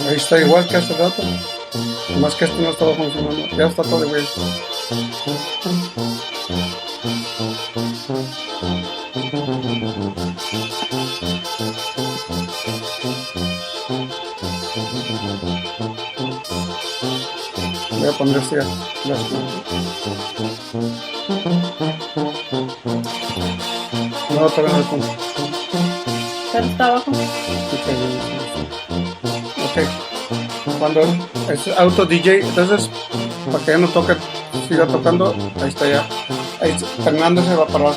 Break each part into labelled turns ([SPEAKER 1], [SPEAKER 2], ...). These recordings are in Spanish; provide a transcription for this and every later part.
[SPEAKER 1] Ahí está igual que hace rato. Más que esto no estaba funcionando. Ya está todo igual. Voy a poner así. No, todavía no lo pongo.
[SPEAKER 2] ¿Pero está abajo?
[SPEAKER 1] Ok. Cuando es auto DJ, entonces para que ya no toque, siga tocando, ahí está ya. Ahí Fernando se va a parar.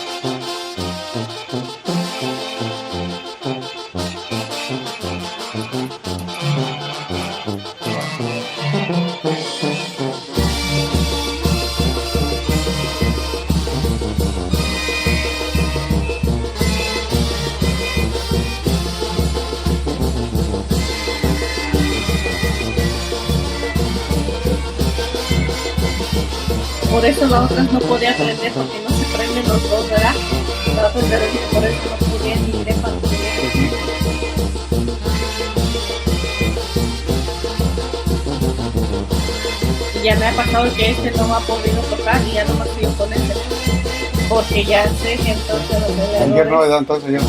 [SPEAKER 2] Por eso las otras no podía prender porque no se prenden los dos, ¿verdad? La otra de que por eso no podía ni de y ya me ha pasado que este no ha podido tocar y ya no me ha podido ponerse porque ya sé que entonces los
[SPEAKER 1] Ayer no, ¿verdad? Entonces ya.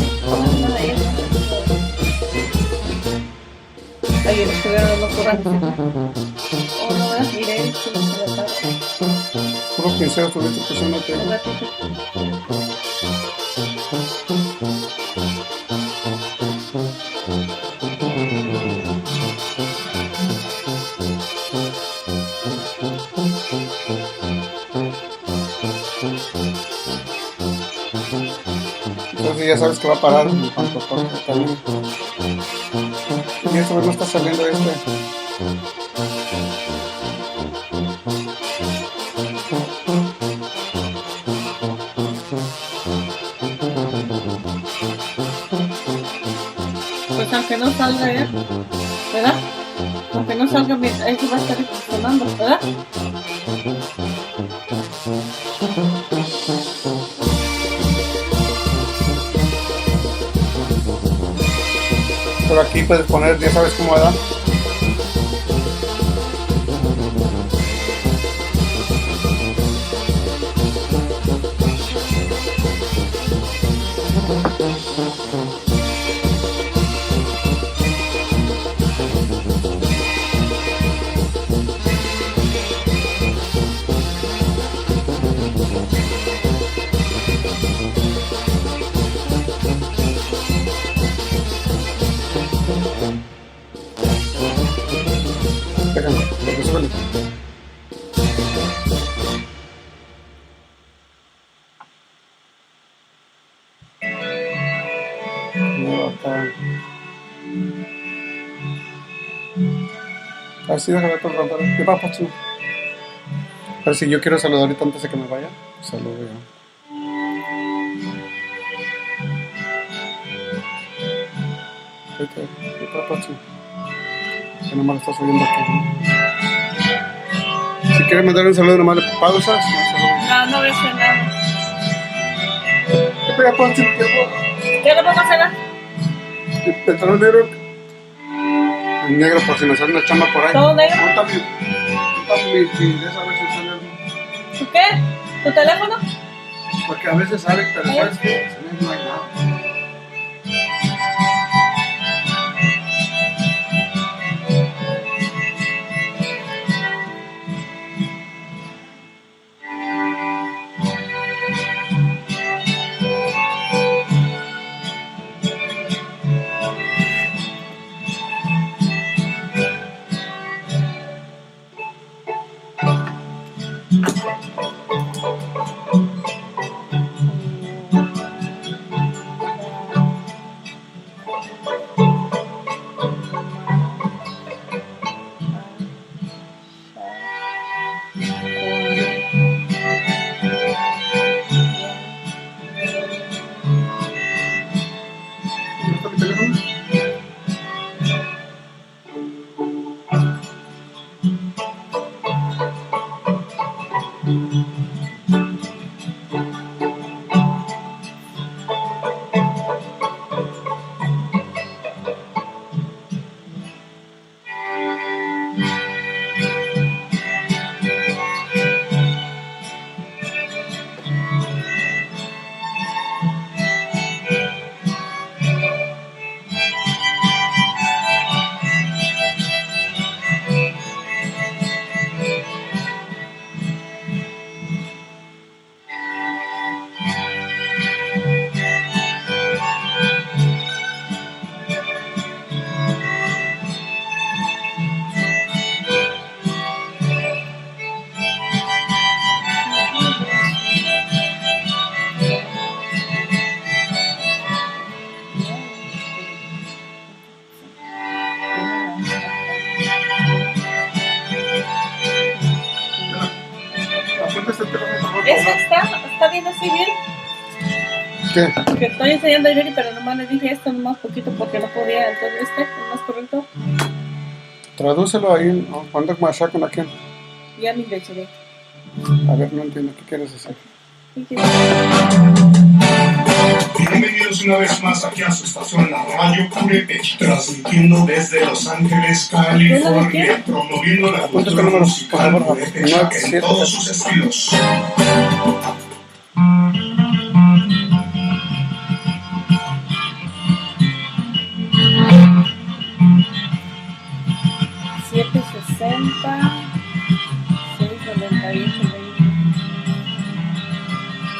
[SPEAKER 2] Ayer estuvieron los currantes. Oh, no, miré, si no se la tarde.
[SPEAKER 1] Puro pincel estuviste pusiendo.
[SPEAKER 2] Un ratito.
[SPEAKER 1] Entonces ya sabes que va a parar en cuanto toque también. Y eso no está saliendo
[SPEAKER 2] Pues aunque no salga ya, ¿verdad? Aunque no salga, eso va a estar funcionando, ¿verdad?
[SPEAKER 1] Pero aquí puedes poner, ya sabes cómo va. Así déjame todo rato. ¿Qué va, Pachu? Pero si yo quiero saludar ahorita antes de que me vaya, saludo ya. ¿Qué va, Pachu? Que nomás lo estás oyendo aquí. Si quieres mandar un saludo, nomás le pausas.
[SPEAKER 2] No voy a hacer nada.
[SPEAKER 1] ¿Qué pega, Pachu?
[SPEAKER 2] ¿Qué le pongo a hacer?
[SPEAKER 1] El pantalón negro. El negro, por si me sale una chamba por ahí.
[SPEAKER 2] ¿Todo negro?
[SPEAKER 1] Esa vez si sale algo.
[SPEAKER 2] ¿Tu qué? ¿Tu teléfono?
[SPEAKER 1] Porque a veces sale, pero sabes que no hay nada.
[SPEAKER 2] Eso está bien así, bien.
[SPEAKER 1] ¿Qué?
[SPEAKER 2] Porque estoy enseñando a Yuri, pero nomás le dije esto nomás poquito porque no podía. Entonces es más correcto.
[SPEAKER 1] Tradúcelo ahí, ¿no? ¿Cuándo machacan aquí?
[SPEAKER 2] Ya ni le eché.
[SPEAKER 1] A ver, no entiendo, ¿qué quieres decir?
[SPEAKER 3] Bienvenidos una vez más aquí a su estación, la Radio Purépech, transmitiendo desde Los Ángeles, California, promoviendo la
[SPEAKER 1] ¿Cuántos
[SPEAKER 3] cultura
[SPEAKER 1] números,
[SPEAKER 3] musical
[SPEAKER 1] por favor?
[SPEAKER 3] purépecha
[SPEAKER 1] No,
[SPEAKER 3] en
[SPEAKER 1] 7.
[SPEAKER 3] todos sus estilos.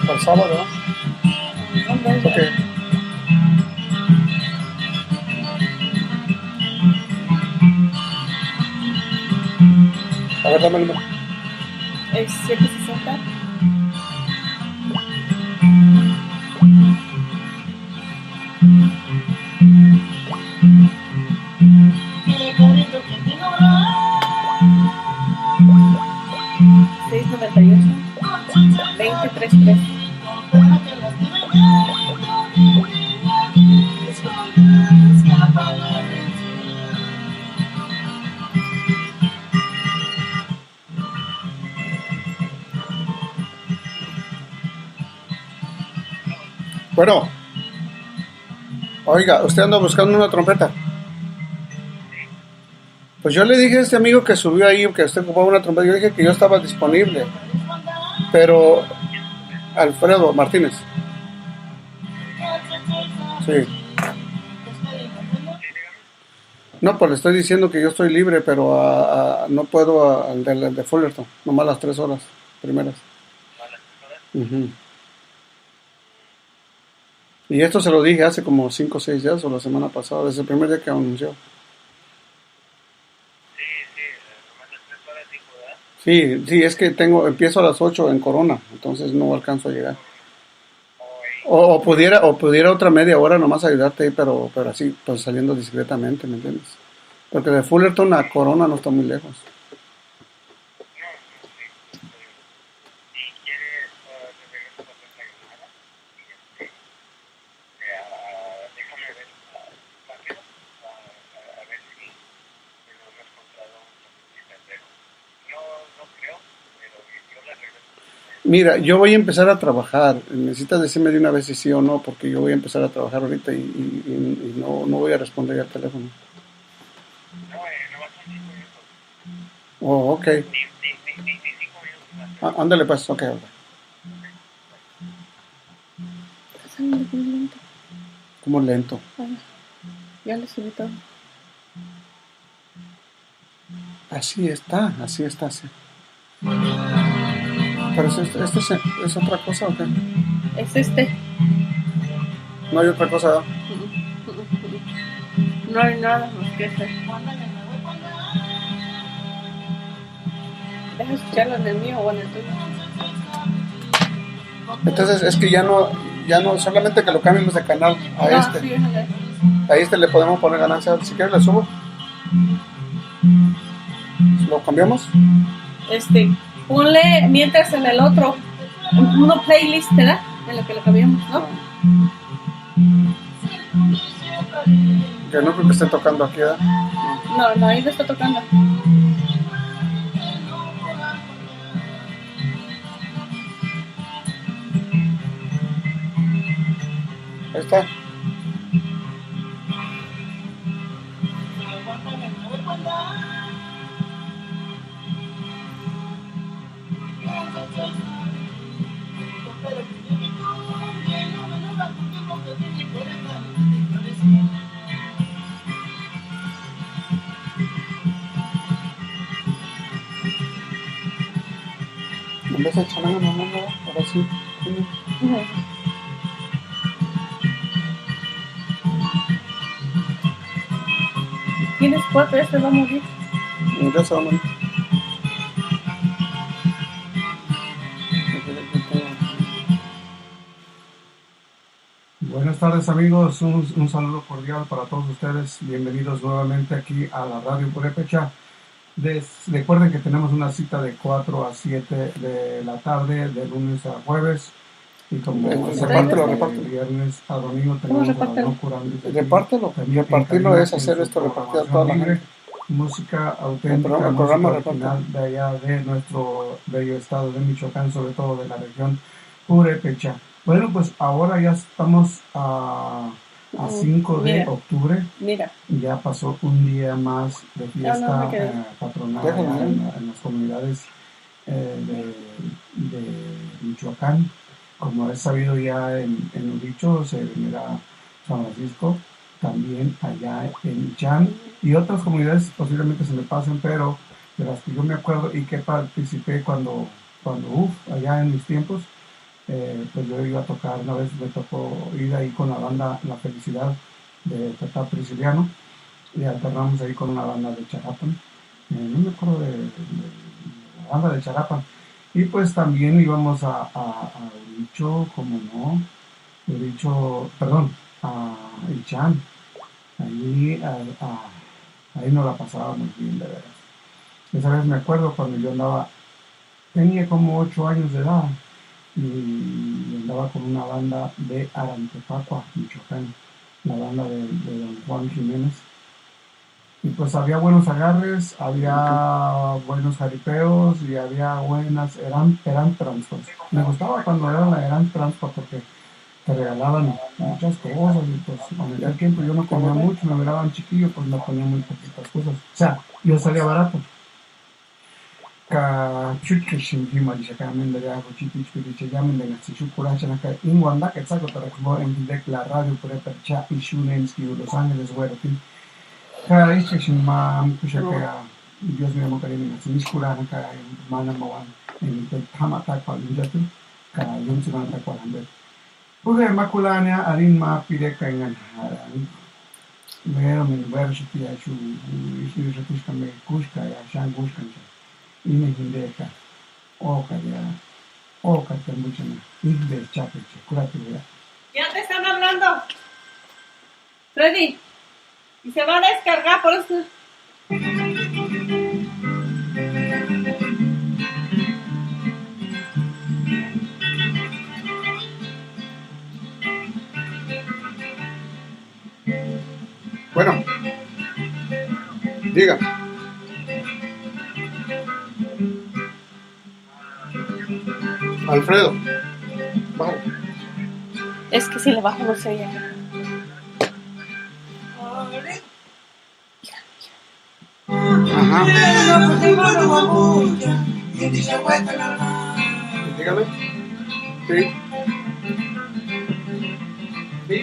[SPEAKER 1] Para el sábado, ¿no? Ok. A ver, dame el número.
[SPEAKER 2] Es 760.
[SPEAKER 1] Bueno, oiga, usted anda buscando una trompeta. Pues yo le dije a este amigo que subió ahí que usted ocupaba una trompeta. Yo dije que yo estaba disponible, pero Alfredo Martínez. Sí. No, pues le estoy diciendo que yo estoy libre, pero no puedo al de Fullerton, nomás las 3 horas primeras. Uh-huh. Y esto se lo dije hace como 5 o 6 días o la semana pasada, desde el primer día que anunció. Sí, es que empiezo a las 8 en Corona, entonces no alcanzo a llegar. O pudiera otra media hora nomás ayudarte ahí, pero así, pues saliendo discretamente, ¿me entiendes? Porque de Fullerton a Corona no está muy lejos. Mira, yo voy a empezar a trabajar. Necesitas decirme de una vez si sí o no, porque yo voy a empezar a trabajar ahorita y no voy a responder al teléfono. Oh, ok. Ándale pues, ok. ¿Cómo lento?
[SPEAKER 2] Ya le subí todo.
[SPEAKER 1] Así está, sí. Pero ¿esto es otra cosa o qué?
[SPEAKER 2] Es este.
[SPEAKER 1] No hay otra cosa.
[SPEAKER 2] No hay nada más que este. Deja escucharlo en el mío o en el tuyo.
[SPEAKER 1] Entonces es que ya no, solamente que lo cambiemos de canal a
[SPEAKER 2] No,
[SPEAKER 1] este.
[SPEAKER 2] Sí,
[SPEAKER 1] A este le podemos poner ganancia. Si quieres le subo. ¿Lo cambiamos?
[SPEAKER 2] Ponle mientras en el otro uno playlist, ¿verdad? En lo que lo cambiamos, ¿no?
[SPEAKER 1] Que no creo que esté tocando aquí, ¿verdad?
[SPEAKER 2] No, ahí no está tocando.
[SPEAKER 1] Ahí está. En vez de echar nada, ahora sí.
[SPEAKER 2] Uh-huh. Tienes 4, este va a morir.
[SPEAKER 1] Ya se va a morir. Buenas tardes amigos, un saludo cordial para todos ustedes. Bienvenidos nuevamente aquí a la Radio Purépecha. Recuerden que tenemos una cita de 4 a 7 de la tarde, de lunes a jueves. Y como viernes a domingo tenemos a los curantes.
[SPEAKER 4] Repartirlo es hacer esto repartido a toda la gente.
[SPEAKER 1] Música auténtica, música original de allá de nuestro bello estado de Michoacán, sobre todo de la región Purépecha. Bueno, pues ahora ya estamos a 5 de octubre.
[SPEAKER 2] Mira.
[SPEAKER 1] Ya pasó un día más de fiesta patronal en las comunidades de Michoacán. Como es sabido ya en Uricho, se venera San Francisco, también allá en Chan y otras comunidades posiblemente se me pasen, pero de las que yo me acuerdo y que participé cuando allá en mis tiempos, pues yo iba a tocar, una vez me tocó ir ahí con la banda La Felicidad de Tata Prisciliano y alternamos ahí con una banda de Charapan, no me acuerdo de la banda de Charapan. Y pues también íbamos a Uricho, como no, a Ichan. Ahí nos la pasábamos bien, de veras. Esa vez me acuerdo cuando yo tenía como 8 años de edad y andaba con una banda de Arantepacua, Michoacán, la banda de don Juan Jiménez. Y pues había buenos agarres, había buenos jaripeos y había buenas, eran transpos. Me gustaba cuando eran transpos porque te regalaban muchas cosas y pues en aquel tiempo yo no comía mucho, me miraban chiquillo, pues no ponía muy poquitas cosas. O sea, yo salía barato. La radio por Los Ángeles, Dios mío, mo kami nga siniskulan ka mana mawan en tama ta kwa linjatu ka yun sunan ta kwa lambe. Pude makulanya arin ma pide ka ngan haran. Meron min university ya chu isu retiska me kushka ya shan kushkan cha. Ine hindeka o ka tambuchana igbe chape che kurati ya.
[SPEAKER 2] Ya te están hablando. Freddy. Y se va a descargar por eso.
[SPEAKER 4] Bueno, diga. Alfredo, bajo.
[SPEAKER 2] Es que si le bajo no se oye.
[SPEAKER 4] Ajá. Dígame. Sí. Sí.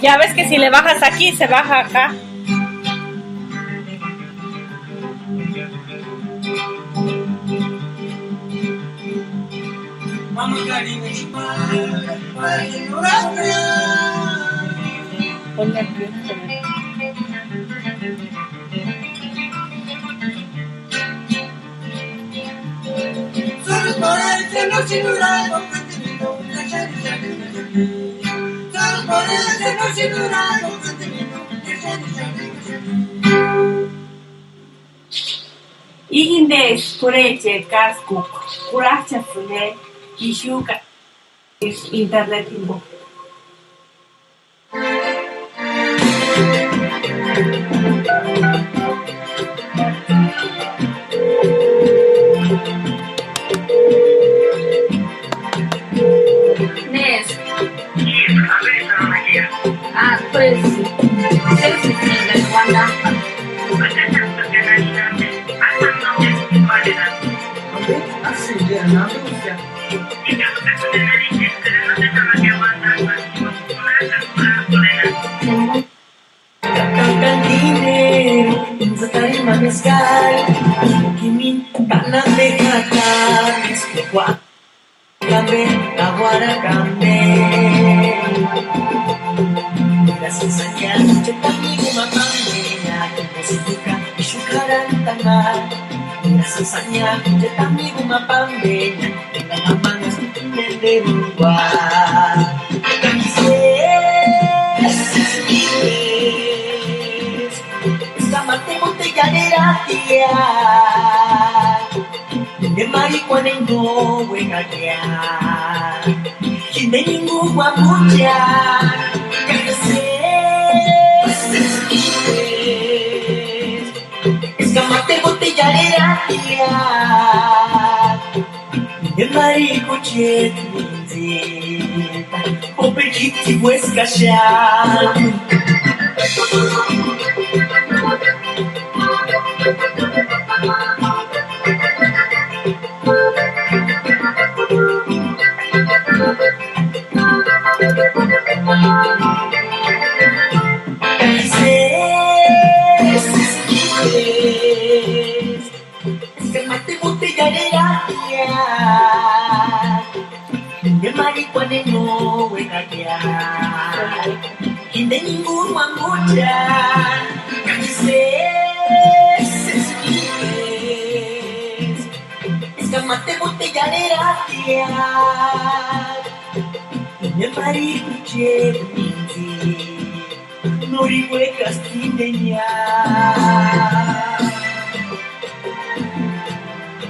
[SPEAKER 2] Ya ves que si le bajas aquí, se baja acá. Ponle aquí. Igindes kureche kaskuk kurachasune ishuka is internet inbo. Nes. Ah, pues, sí, de Wanda.
[SPEAKER 5] Sasanya jetami gumapambenya dengan mangas nende ruwa Escamate botella de ratia de marihuana no buena ya de ningún guamucha Escamate botella de ratia de marihuana o pechiti huesca ya Escamate botella de ratia de marihuana no buena ya y de ningún guamucha Escamate botella de ratia de marihuana Norihuecas Quindeña.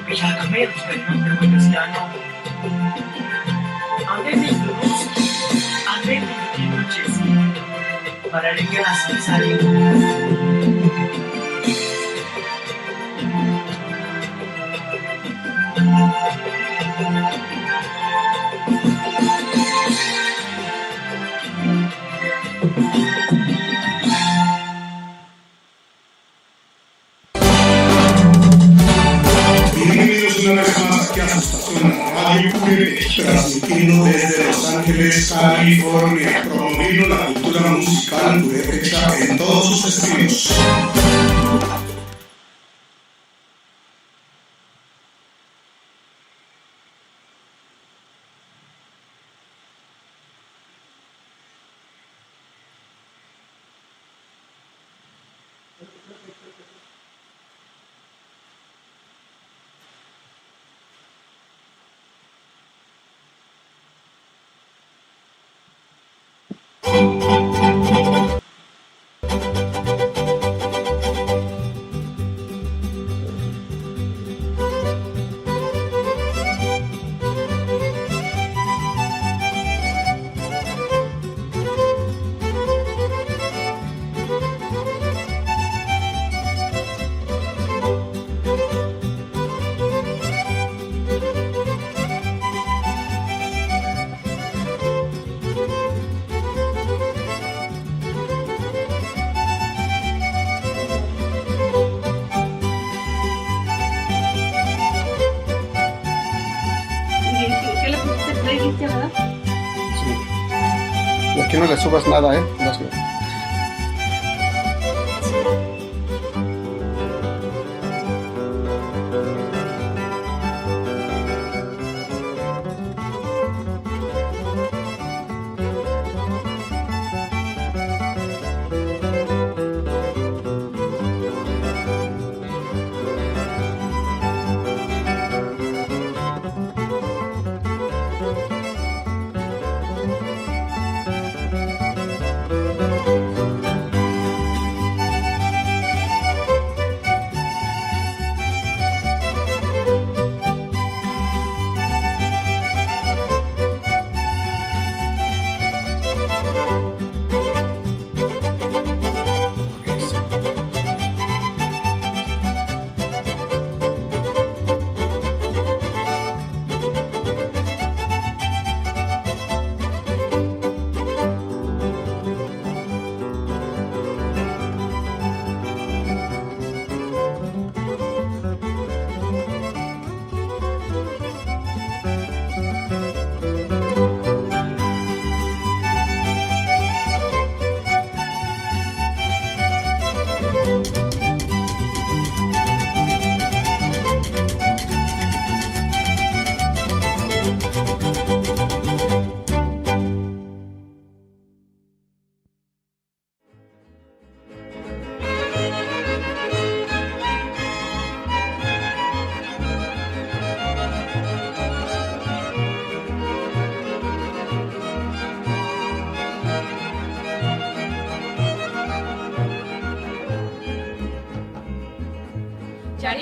[SPEAKER 5] Villacameros, Fernando ya no. Andrés de Introduce, Andrés de Noches, para alegrar a salir.
[SPEAKER 3] Bienvenidos una vez más aquí a su estación Radio QRP, transmitiendo desde Los Ángeles, California, promoviendo la cultura musical purépecha en todos sus estilos.
[SPEAKER 2] ¿Qué le pusiste play, dijiste, verdad?
[SPEAKER 1] Sí. Y aquí no le subas nada, ¿eh?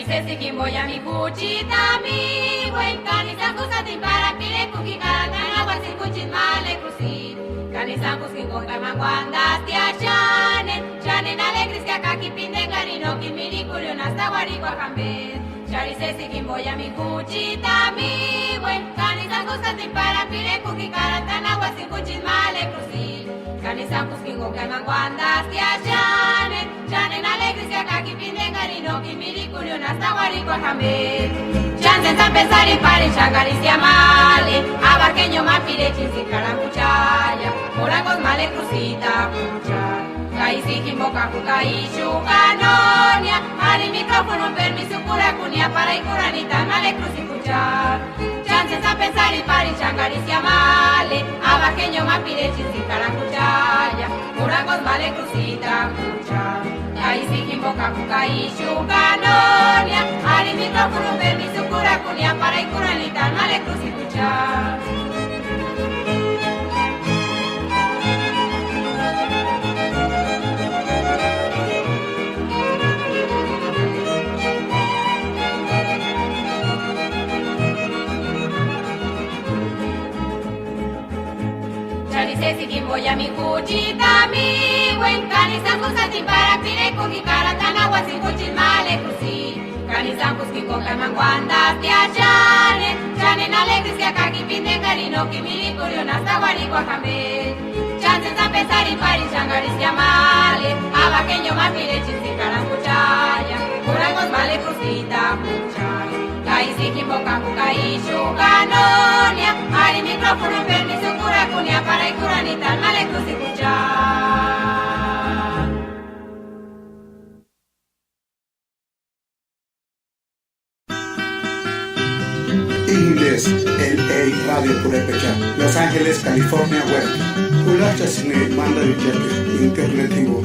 [SPEAKER 6] Sesi kimboya mi kuchita mi buen kanisa kusati para pile kuki karatana wasin kuchit male cruci kanisa kuskin konga mangwanda tia chanen alegris que acá pinde carino que miri curio nasta guaricua cambe chari sesi kimboya mi kuchita mi buen kanisa kusati para pile kuki karatana wasin kuchit male cruci kanisa kuskin konga mangwanda tia chanen alegris que acá pinde carino que miri curio nasta guaricua cambe chansen san pensar y pare chagaricia male abarqueño mapire chinsi caramuchaya morangos male crucita pucha kaisi kimboka kukai shukanonia ari micrófono permiso cura cunia para icuranita male cruci pucha chansen san pensar y pare chagaricia male abarqueño mapire chinsi caramuchaya morangos male crucita pucha kaisi kimboka kukai shukanonia ari micrófono permiso cura cunia para icuranita male cruci pucha Sesi kimboya mi kuchita mi buen kanisa kusati para pire kuki karatana wasin kuchit male cruci kanisa kuski konga mangwanda tia chanen alegres que acá pinde carino que miri curio nasta guaricua cambe chances a pensar y pari changaricia male abaqueño mapire chinsi carambuchaya curangos male crucita pucha kaisi kimboka kukai shukanonia ari micrófono permiso cura cunia para icuranita male cruci pucha
[SPEAKER 3] Inglés, LA Radio Purepecha, Los Ángeles, California Web, Kulacha Sine, Manda de Jefe, Internetivo.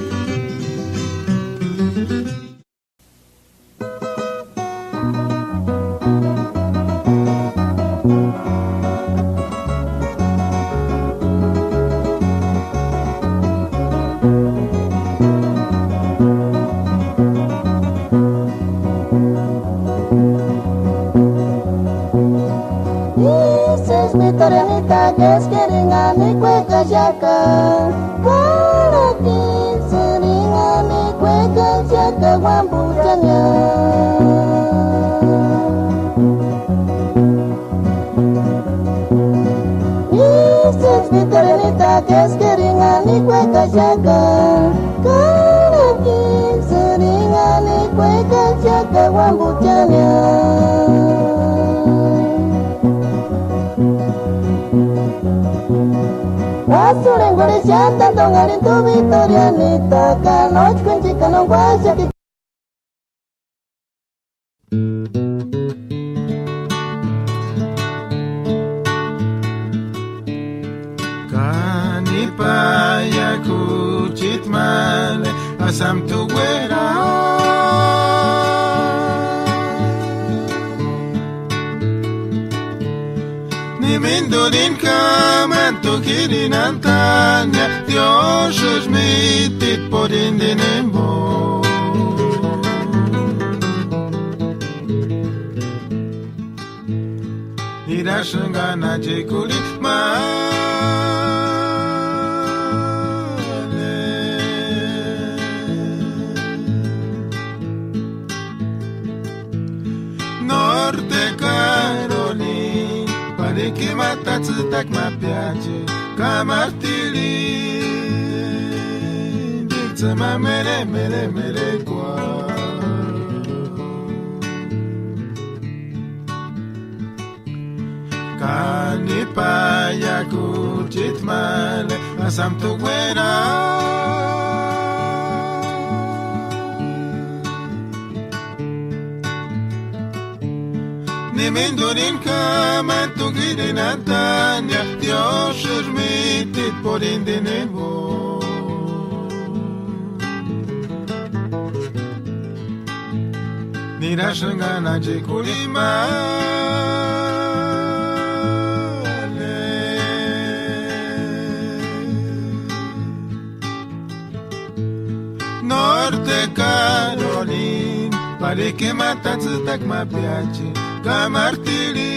[SPEAKER 7] pare que matas tak ma piace kamartili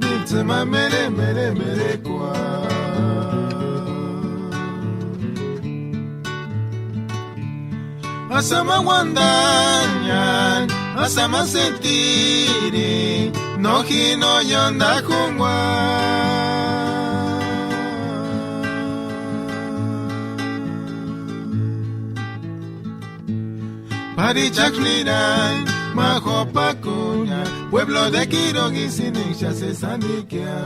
[SPEAKER 7] ditsma mere mere mere kwa asama wandanyan asama sentiri no hino yanda kungwa Parichakliray, Majopacuña, pueblo de Quirogi, Sinincha, Cesaniquia.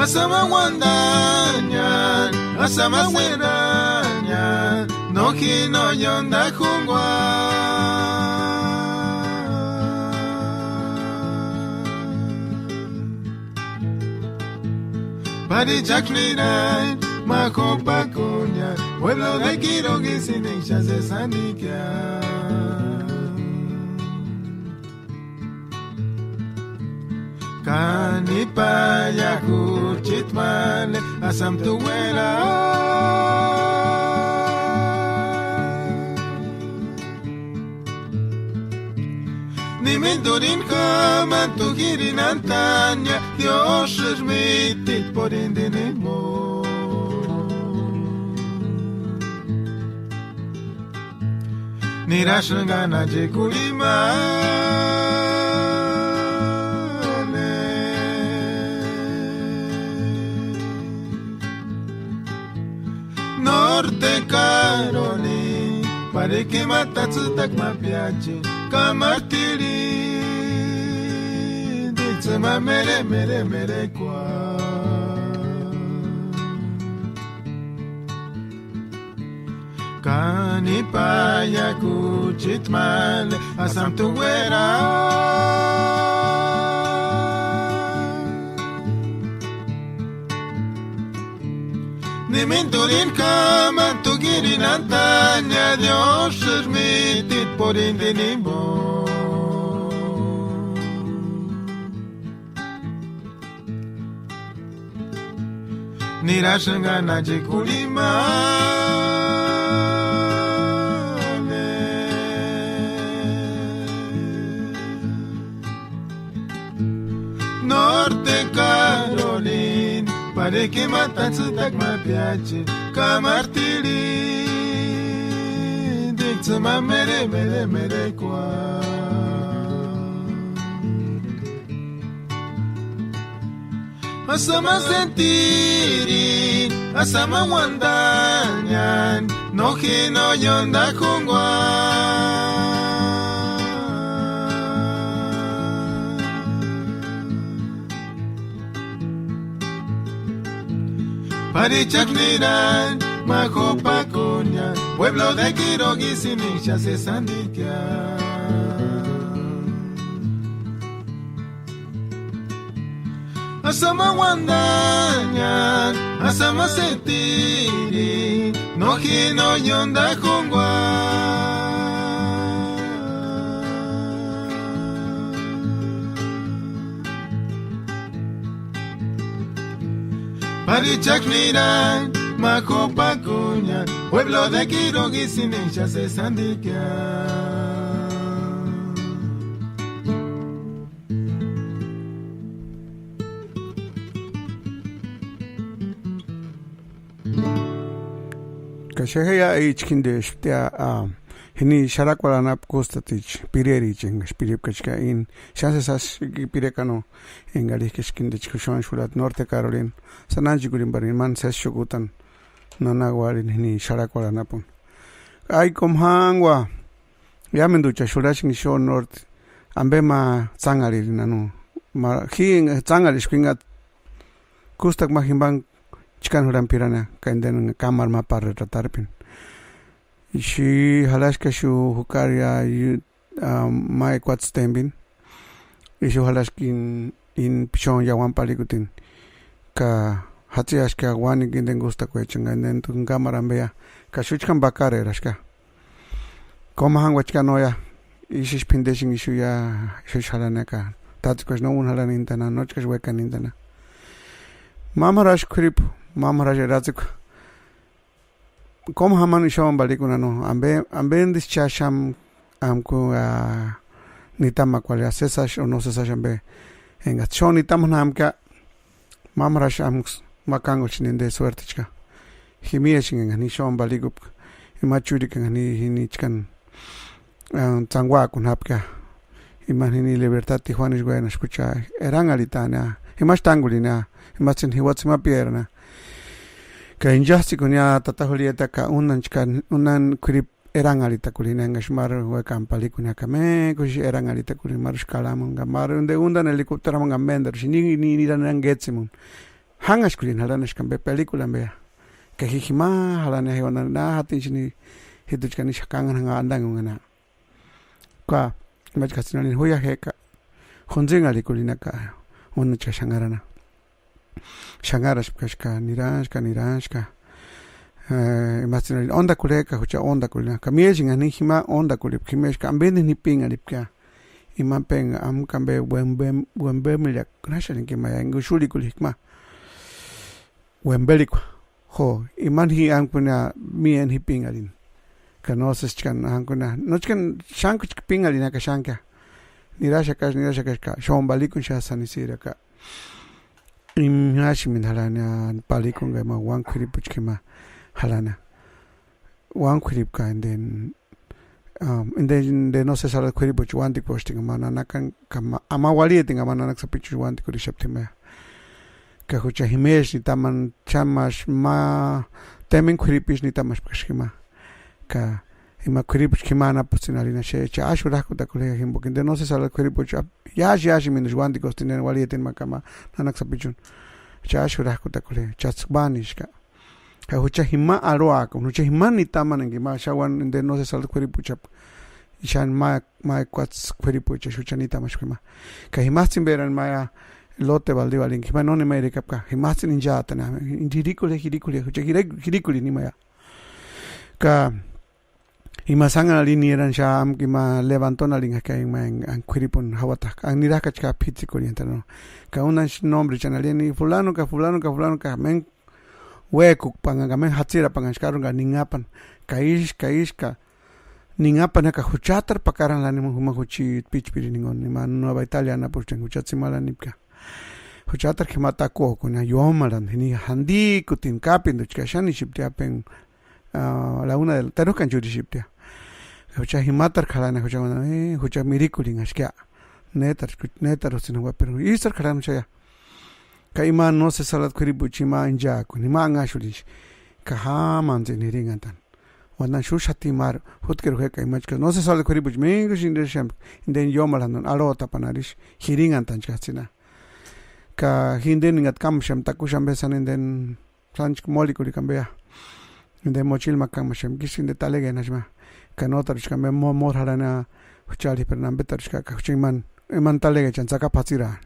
[SPEAKER 7] Asama Wandaña, Asama Hueraña, no Hino Yonda Jungwa. Parichakliray, Majopacuña, pueblo de Quirogi, Sinincha, Cesaniquia. Canipaya, Juchitmale, Asam Tuera. Nimendorin Kama, Tugirin Antaña, Dios es mitit por indenemo. Nirashangana Jekulimane Norte Carolina pare que matas tak ma piace kamartiri ditsma mere mere mere kwa Canipaya Cuchitmal Asam Tuera Nimenturin Kama Tugirin Antaña Dios es mitit por indenimo Nirashangana Jekulima Norte Carolina, pare que matas tak ma piace kamartili ditsma mere mere mere kwa asama sentiri asama wandanyan no hino yonda kungwa Parichakliray, Majopacuña, pueblo de Quirogi, Sinincha, Cesaniquia. Asama Wandaña, Asama Sentiri, no Hino Yonda Jungwa. Parichakliray, Majopacuña, pueblo de Quirogi, Sinincha, Cesaniquia.
[SPEAKER 1] Kasheya ichkinde shtia hini sharakwalanap kostatich pirerich en spiripkachka in shansesas pirekano en galishkinde chkushon shulat Norte Carolina sananji gurimbarin man ses shugutan nanagwarin hini sharakwalanapun ay komhangwa yamenducha shurashin shon norte ambema tsangarir nanu ma hin tsangarish kingat kustak mahimban chikan huran pirana kaenden kamar ma par retratarpin ishi halashka shu hukaria mai kwatstembin ishi halashkin in pichon yawan palikutin ka hatsi ashka wani ginden gusta kwechanga nen tun kamar ambea ka shuchkan bakare rashka koma hangwachka noya ishi pindeshin ishu ya shushalanaka tatskos no un halan intana nochkas wekan intana mamarash krip Mamaraja Razik como haman ishon balikuna no ambe dischasham amku nitama kwale sesash o no sesash ambe enga choni tamna amka mamrash amks makango chinende suertichka himie chinga ni shon baligup imachuri kan ni hinichkan tangwa kun hapka imani libertad tijuanis buena escucha eran alitana imash tangulina imachin hiwatsima pierna ka injusti kunya tatahulieta ka unan kurip eran alita kulina ngashmar wa kampali kunya kame kushi eran alita kulina mar skalamun gamar unde undan helicóptero man gamender ni dan getsimum hangas kulina halanas kambe película be ka hikima halana hewana na hatin chini hiduchkani shakangan nga andangungana ka majkasinani huya heka hunjing ali kulina ka uncha shangarana shangarash kashka nirashka imaginary onda kuleka hucha onda kulina kamiejin ani hima onda kulip kimesh kambeni ni pinga lipka imampenga am kambe wembe milak nashan kimaya ngushuli kulikma wembelikwa ho iman hi ankuna mi en hi pingalin kanoses chan ankuna nochkan shanku pingalina ka shanka nirasha ka shombalikun shasanisira ka imhashmin halana palikun ga ma wan kripuchkima halana wan kripka and then no se sala kripuch wan dik posting mana kan kama amawali tinga mana nak sapichu wan dik rishaptima ka hucha himesh ni taman chamash ma temen kripish ni tamash pashkima ka ima kripuch kimana pusinalina she cha ashura ku takule himbo kinde no se sala kripuch yashi min wan dik ostinen wali tin makama nanak sapichun cha ashura ku takule chatsbanishka ka hucha hima aroa ka hucha hima ni taman ngi ma shawan inde no se sala kripuch ishan ma kwats kripuch hucha ni tamash kima ka hima simberan maya lote baldi balin kima no ne mere kapka himasin injata na indirikule hucha hirikuli ni maya ka imasanga lini eran sham kima levantó na linga ka en kuripun hawata ang nirakach ka pitsi orientano ka una nombre chanaleni fulano ka men wekuk panga men hatsira pangaskarun ga ningapan ka ningapan ka huchatar pakaran la nima huchi pitchpiri ningon nima nueva italiana pusten huchatsimala nipka huchatar ki mata ko kuna yomaran ni handi kutin kapin duchka shani shiptia pen la una del tarukan juri shiptia hucha himatar khalana hucha mirikuling ashkia netar usin wa pero isar khalan chaya ka iman no se salat kuribuchi ma inja kun ma ngashulish ka ha manze ni ringantan wana shushati mar hutker he ka imachka no se salat kuribuchi me gushin de sham den yomalan alo tapanarish hiringantan chasina ka hinden ngat kam sham takusham besan den sanch molikuli kambea de mochil makam sham kishin de talege najma kanotarishka me mor harana huchali pernam betarishka ka huchiman eman talege chan saka patira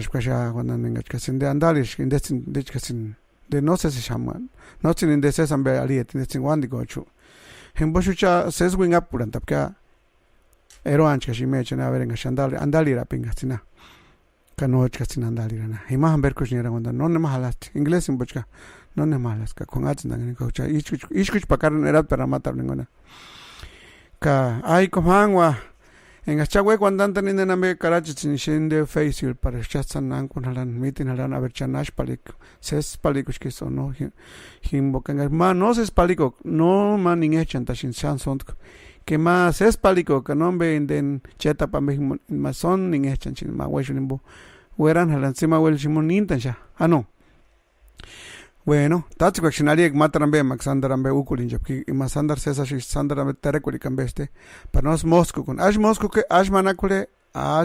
[SPEAKER 1] shkasha wana ningachka sinde andalish indesin dechkasin de no se shaman no sin inde se sambe aliet indesin wandi gochu hemboshucha ses wing up puran tapka eroanchka shimechen averenga shandali andali rapingatsina kanochka sin andali rana hima hamber kushnira wanda no ne mahalat ingles imbochka no ne malas ka con atsan ngani ka ucha ishkuch pakaran erat para matar ningona ka ay komangwa en achagwe cuandanta ni name karachi shinde facial para chatsan nan kun halan mitin halan aber chanash palik ses palikush que son no himbo kanga ma no ses paliko no man ninge chanta shin sanson que ma ses paliko ka nombe den cheta pa ma son ninge chanchin ma weshunimbo weran halan sima wel shimon intansha no. Bueno, tatsu kwakshinarie matarambe maxandarambe ukulin japki masandar sesa shi sandarambe terekuli kambeste panos mosku kun mosku ke manakule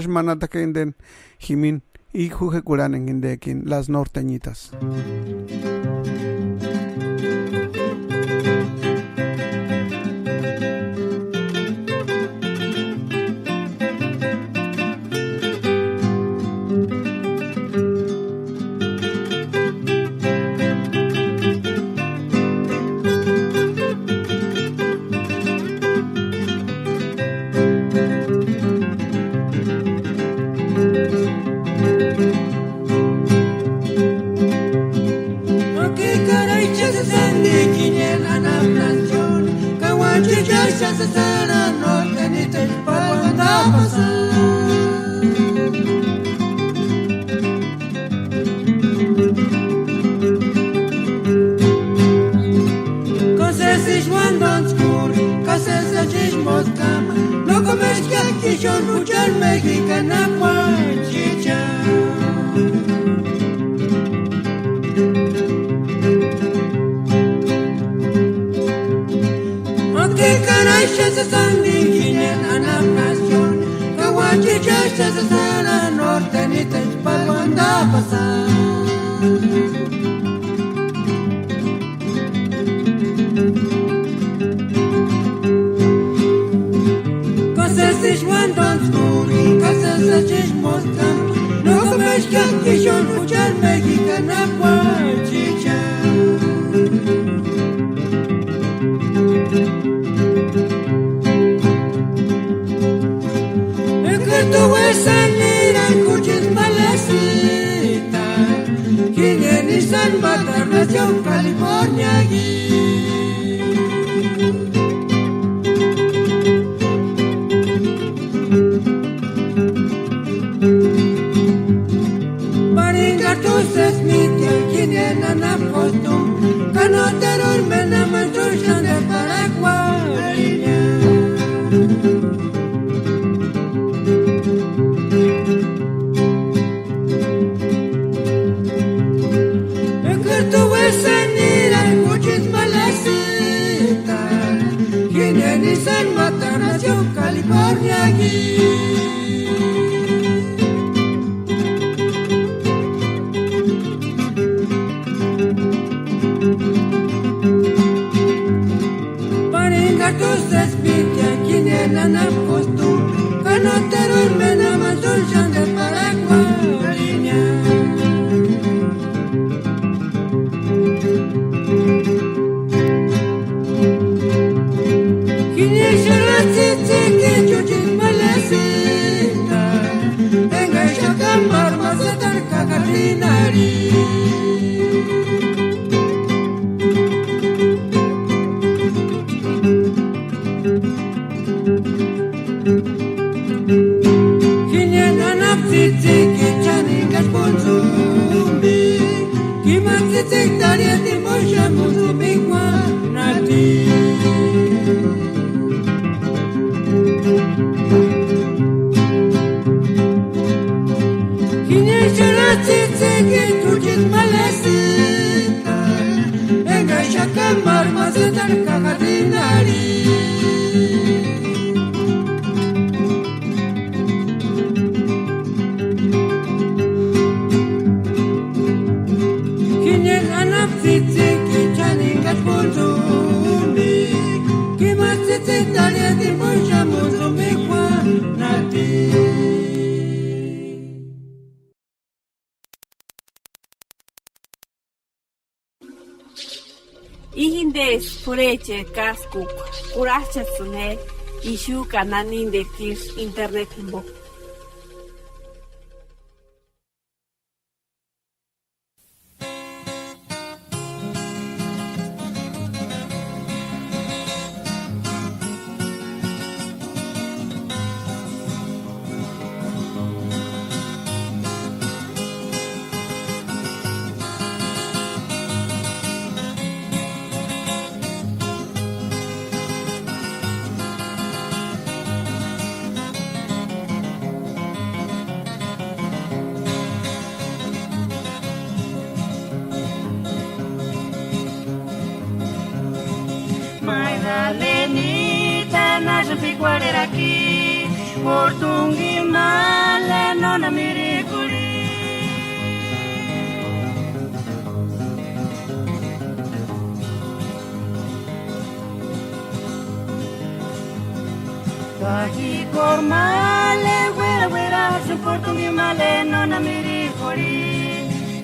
[SPEAKER 1] manatake inden himin y juje kulanen indekin las norteñitas.
[SPEAKER 8] kishon muchal mexicana chicha. Aunque caray se sangre en la nación, kawachicha se sala norte ni te espalda anda a pasar. Sich wandern skuri, kasas sich mostram. No comes que yo muchal mexicana chicha. Que tu esa mira coches malasita. Quien en San Nación California aquí. Entonces mi tía quien ana postum canotero mena manchurchan de Paraguay. Que tu esa nira coches malasita quien en San Nación California aquí. Entonces viste aquí en la postum, canotero mena manchurchan de Paraguay. Quiniesha la titi que chuchis malesita, tenga ella camar más de tal cagarinari.
[SPEAKER 2] Ihindes pureche kaskuk kurachasune ishu kananin de kis internet bo.
[SPEAKER 9] Lenita na jambiguarera aqui, portungi male nona miricuri. Kaki cormale, guera guera, su portungi male nona miricuri.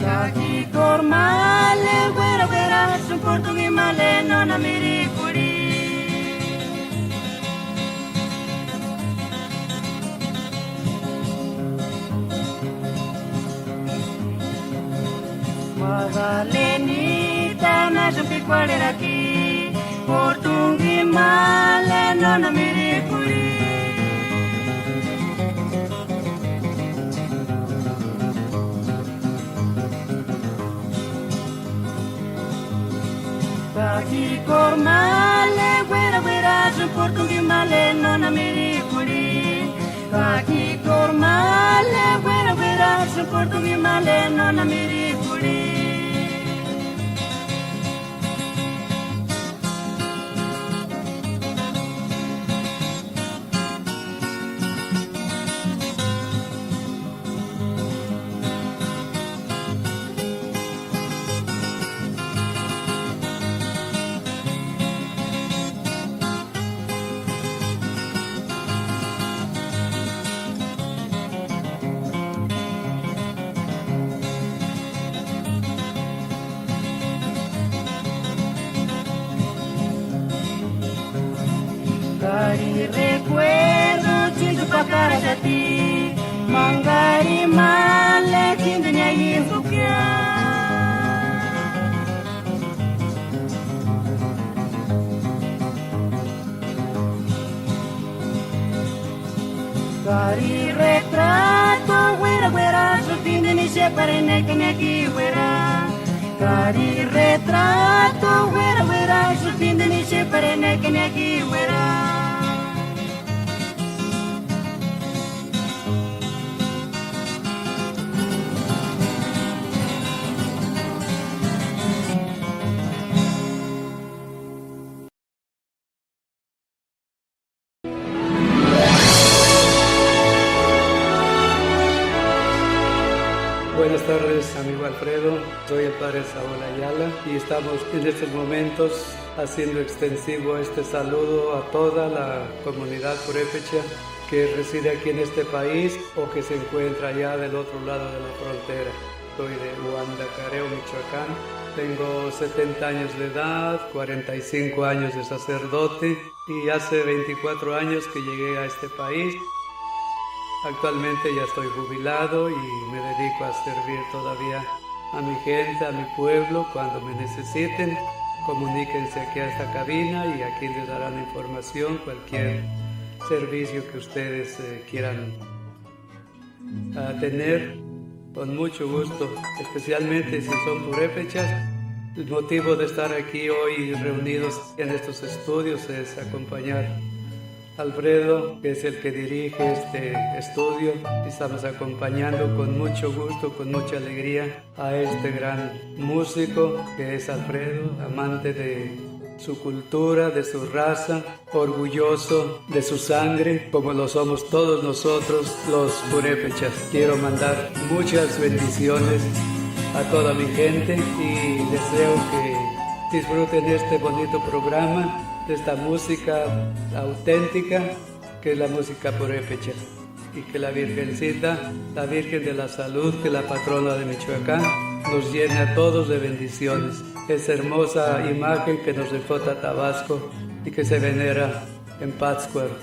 [SPEAKER 9] Kaki cormale, guera guera, su portungi male nona miricuri. Lenita na jambiguarera aqui, portungi male nona miricuri. Kaki cormale, guera guera, su portungi male nona miricuri. Kaki kormale, wera wera, soporto mi male, non mi ricuri. Cari recuerdo, chintu pakara jati, mangari male, kindinya yinsukia. Cari retrato, wera wera, supindini separe neke neki wera. Cari retrato, wera wera, supindini separe neke neki wera.
[SPEAKER 10] Buenas tardes, amigo Alfredo. Soy el padre Saúl Ayala y estamos en estos momentos haciendo extensivo este saludo a toda la comunidad purépecha que reside aquí en este país o que se encuentra allá del otro lado de la frontera. Soy de Huandacareo, Michoacán. Tengo 70 años de edad, 45 años de sacerdote y hace 24 años que llegué a este país. Actualmente ya estoy jubilado y me dedico a servir todavía a mi gente, a mi pueblo. Cuando me necesiten, comuníquense aquí a esta cabina y aquí les darán información, cualquier servicio que ustedes quieran tener, con mucho gusto, especialmente si son purépechas. El motivo de estar aquí hoy reunidos en estos estudios es acompañar Alfredo, que es el que dirige este estudio. Estamos acompañando con mucho gusto, con mucha alegría a este gran músico que es Alfredo, amante de su cultura, de su raza, orgulloso de su sangre, como lo somos todos nosotros los purépechas. Quiero mandar muchas bendiciones a toda mi gente y deseo que disfruten este bonito programa, de esta música auténtica que es la música purépecha, y que la Virgencita, la Virgen de la Salud, que es la patrona de Michoacán, nos llene a todos de bendiciones. Esa hermosa imagen que nos refota Tabasco y que se venera en Pátzcuaro.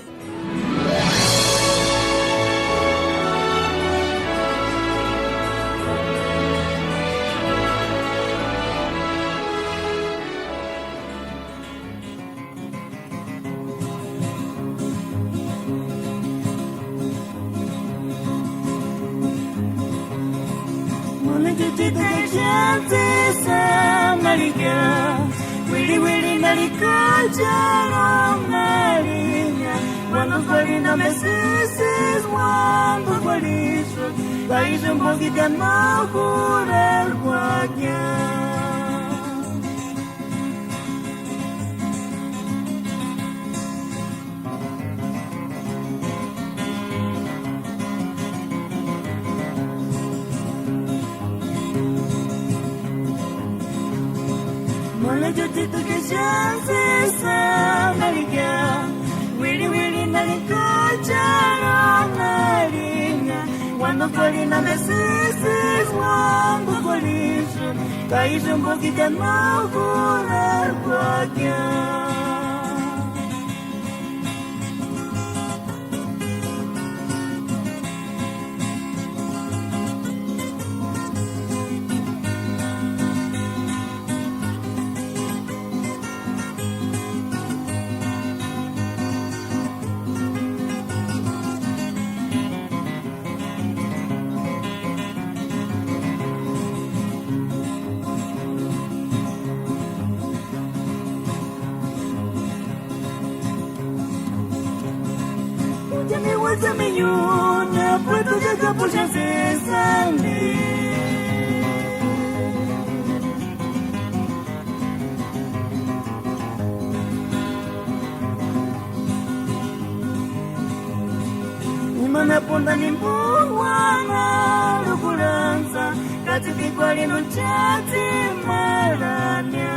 [SPEAKER 9] Cuando Florina me ceses, cuando Juarizo, país un poquito más por el Guayán. Mola chotito que chances América, Willy Willy naricocha nariña. Cuando Florina me ceses, cuando Juarizo, país un poquito más por el Guayán. miúda, puedo de campo já se sabe. Mana ponda ni buwana lukulanza kati kikwali no chati maranya.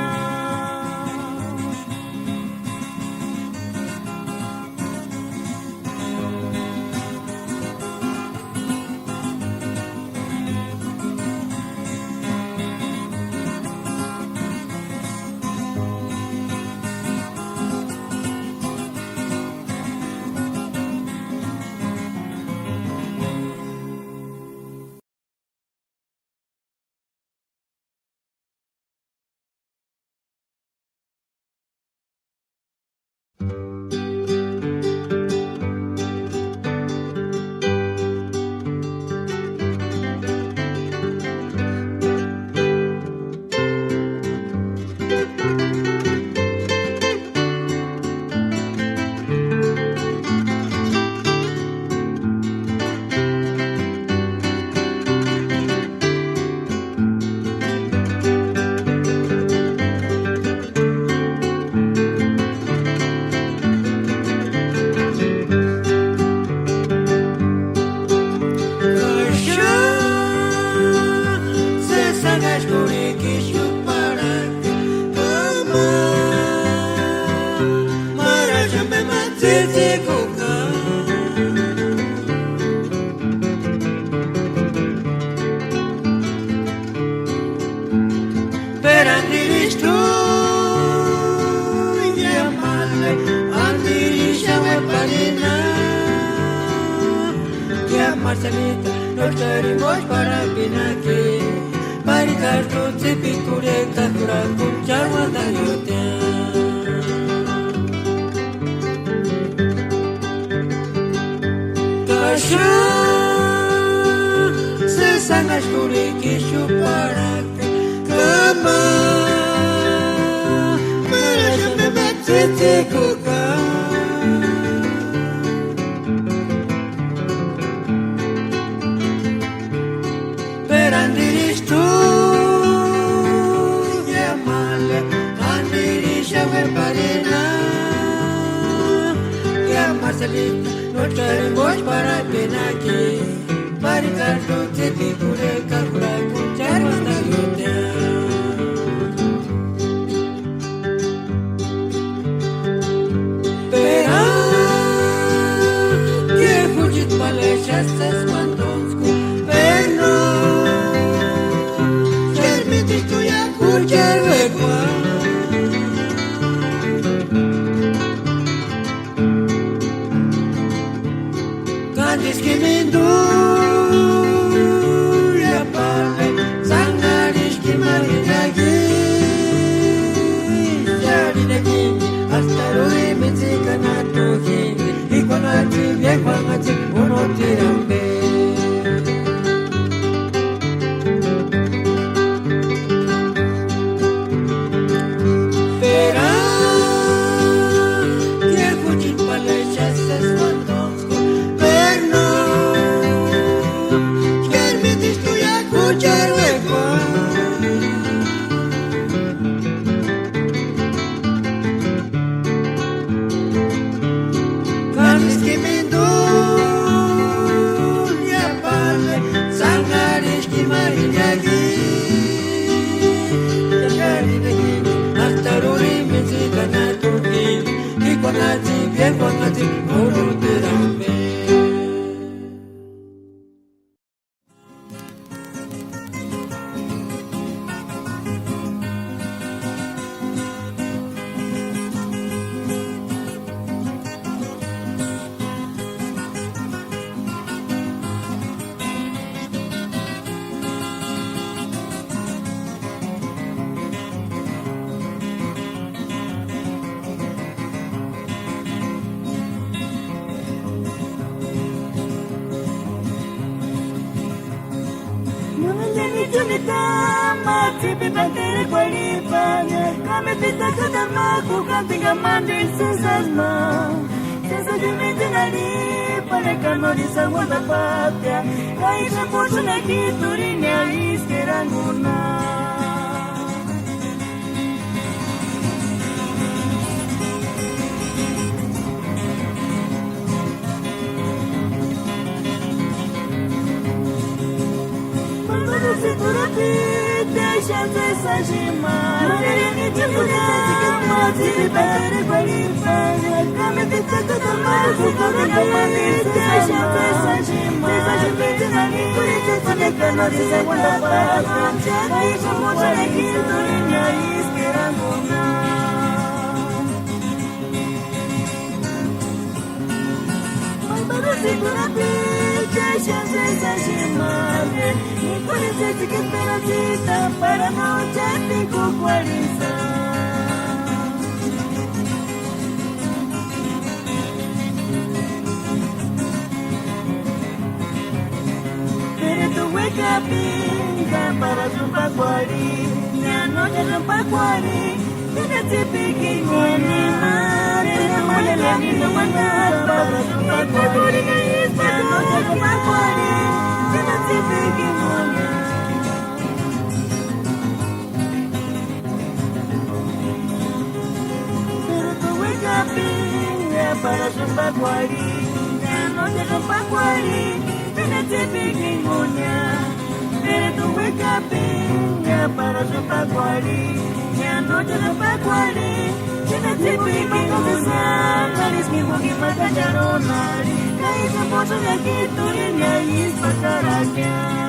[SPEAKER 8] Marcelita, nos salimos para Pinaque, para Carlos y Picure, Kakura, Kuchawa, Dayotea. Kasha, se sangas kuri kishu para Kama, Maraja me matete kuka. Marcelita, nos salimos para Pinaque, para Carlos y Picure, Kakura, Kuchawa, Dayotea. Pera, que fugit malechas esmandonsku, pero Germitito ya kuchervekwa. Discrimindu ya pale sangarish kimarinagi yari neki hasta roi menzika natoki ikonati viekwangati unotirambe Pera que fujit pale chasses mandonsku Kami pita kada maku kantinga mandil sesas ma Sesa jumiti nali
[SPEAKER 9] para canoriza guarda patria, caída por su nequiturinia y isqueranguna. Para noche fico cualiza. Pero tu hueca pinta para su pacuari, la noche su pacuari, fíjate pequeño animal, el mole la vida guardar para su pacuari, la noche su pacuari, fíjate pequeño animal. Para su pacuari, la noche su pacuari, fíjate pequeñoña. Pero tu hueca pinga para su pacuari, la noche su pacuari, fíjate pequeñoña. Nariz mi mujer para cacharonar, caí su pozo de aquí, tu línea y es para caraquear.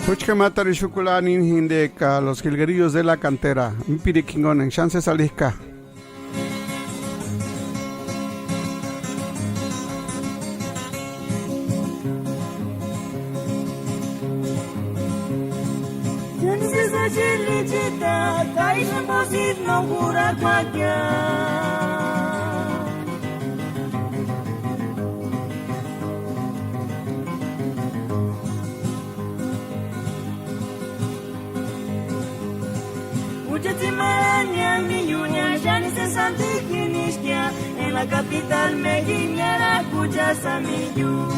[SPEAKER 1] Puchkamata Rishukulani Hindeka, los jilguerillos de la cantera, Mpirikingon en chances alisca.
[SPEAKER 9] Chances a chilichita, caíse posit no cura cualquier. En la capital me guiñara cuyas amigos.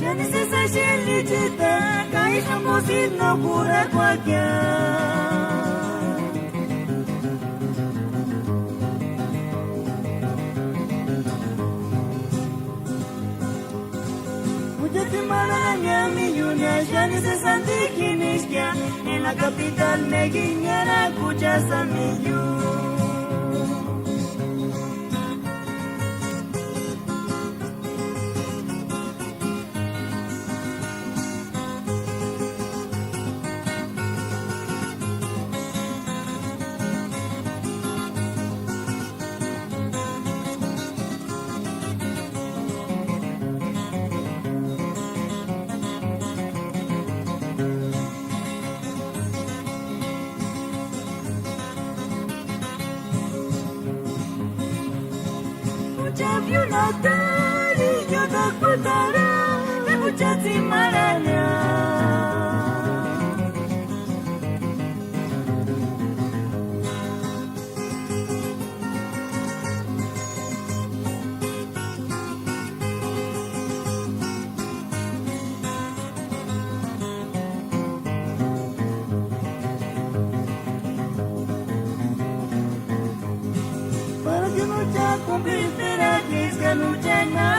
[SPEAKER 9] Ya necesita lichita, caíse un no cura cualquier. En la capital me guiñara cuyas amigos.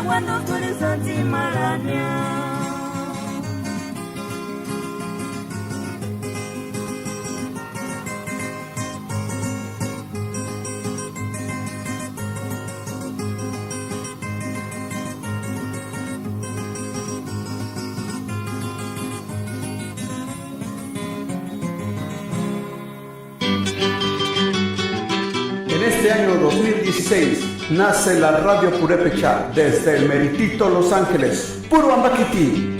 [SPEAKER 9] Cuando tú eres anti-maraña.
[SPEAKER 11] este año 2016 nace la Radio Purépecha desde el meritito Los Ángeles. Puro Ambaquiti.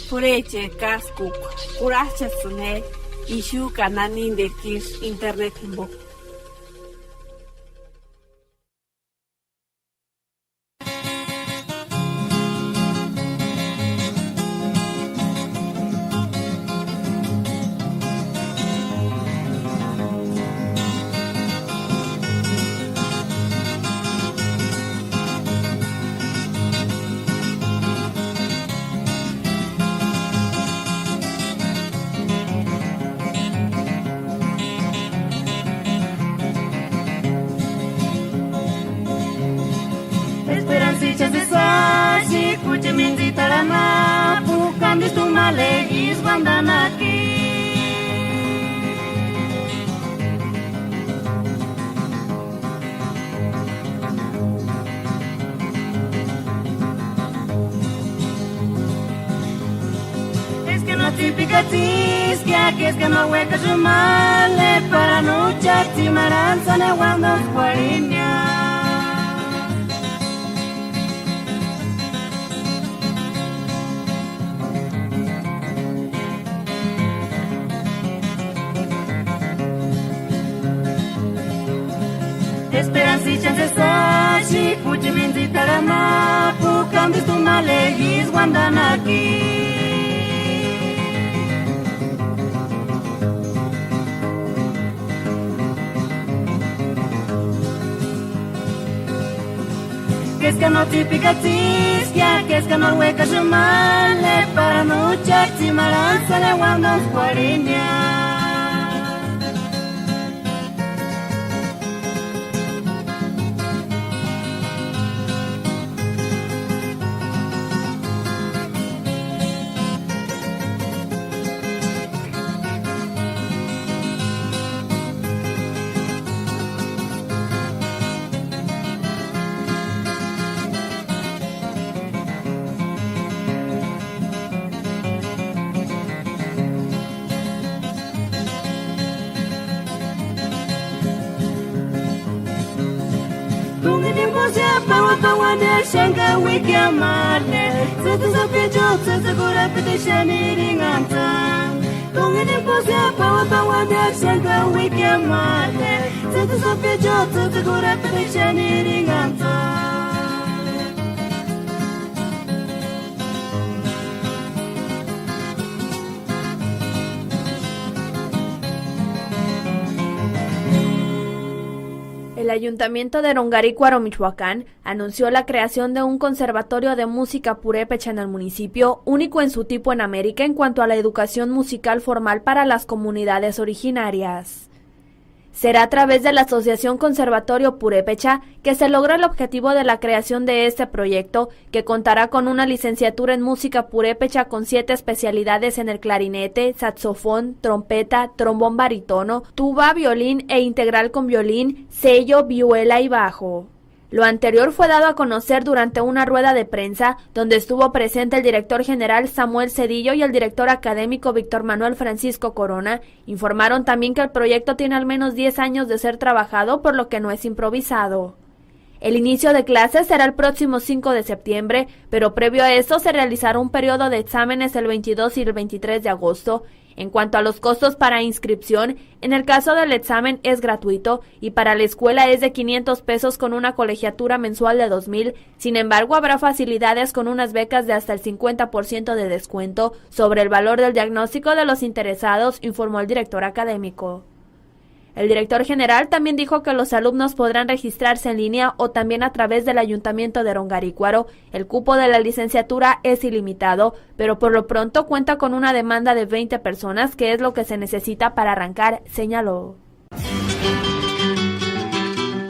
[SPEAKER 2] Pureche kaskuk kuracha sune ishu kananin de kis internet bo.
[SPEAKER 9] Que es que no hueca su male para no chati maranza ne guando guariña. Esperanza y chances así kuchivinzi talama pukambi stumale his wandanaki. Que es que no típica tiskia, que es que no hueca shumale, para no chachi maranza le wandos cuarinia. Shanga wiki amale, sasa sapejo, sasa gura petition iringanta. Tungini posia pawa wanda shanga wiki amale, sasa sapejo, sasa gura petition iringanta.
[SPEAKER 12] El Ayuntamiento de Rongarícuaro, Michoacán, anunció la creación de un conservatorio de música purépecha en el municipio, único en su tipo en América en cuanto a la educación musical formal para las comunidades originarias. Será a través de la Asociación Conservatorio Purépecha que se logra el objetivo de la creación de este proyecto, que contará con una licenciatura en música purépecha con 7 especialidades en el clarinete, saxofón, trompeta, trombón barítono, tuba, violín e integral con violín, cello, vihuela y bajo. Lo anterior fue dado a conocer durante una rueda de prensa, donde estuvo presente el director general Samuel Cedillo y el director académico Víctor Manuel Francisco Corona. Informaron también que el proyecto tiene al menos 10 años de ser trabajado, por lo que no es improvisado. El inicio de clases será el próximo 5 de septiembre, pero previo a esto se realizará un periodo de exámenes el 22 y el 23 de agosto. En cuanto a los costos para inscripción, en el caso del examen es gratuito y para la escuela es de 500 pesos con una colegiatura mensual de 2,000. Sin embargo, habrá facilidades con unas becas de hasta el 50% de descuento sobre el valor del diagnóstico de los interesados, informó el director académico. El director general también dijo que los alumnos podrán registrarse en línea o también a través del Ayuntamiento de Rongarícuaro. El cupo de la licenciatura es ilimitado, pero por lo pronto cuenta con una demanda de 20 personas, que es lo que se necesita para arrancar, señaló.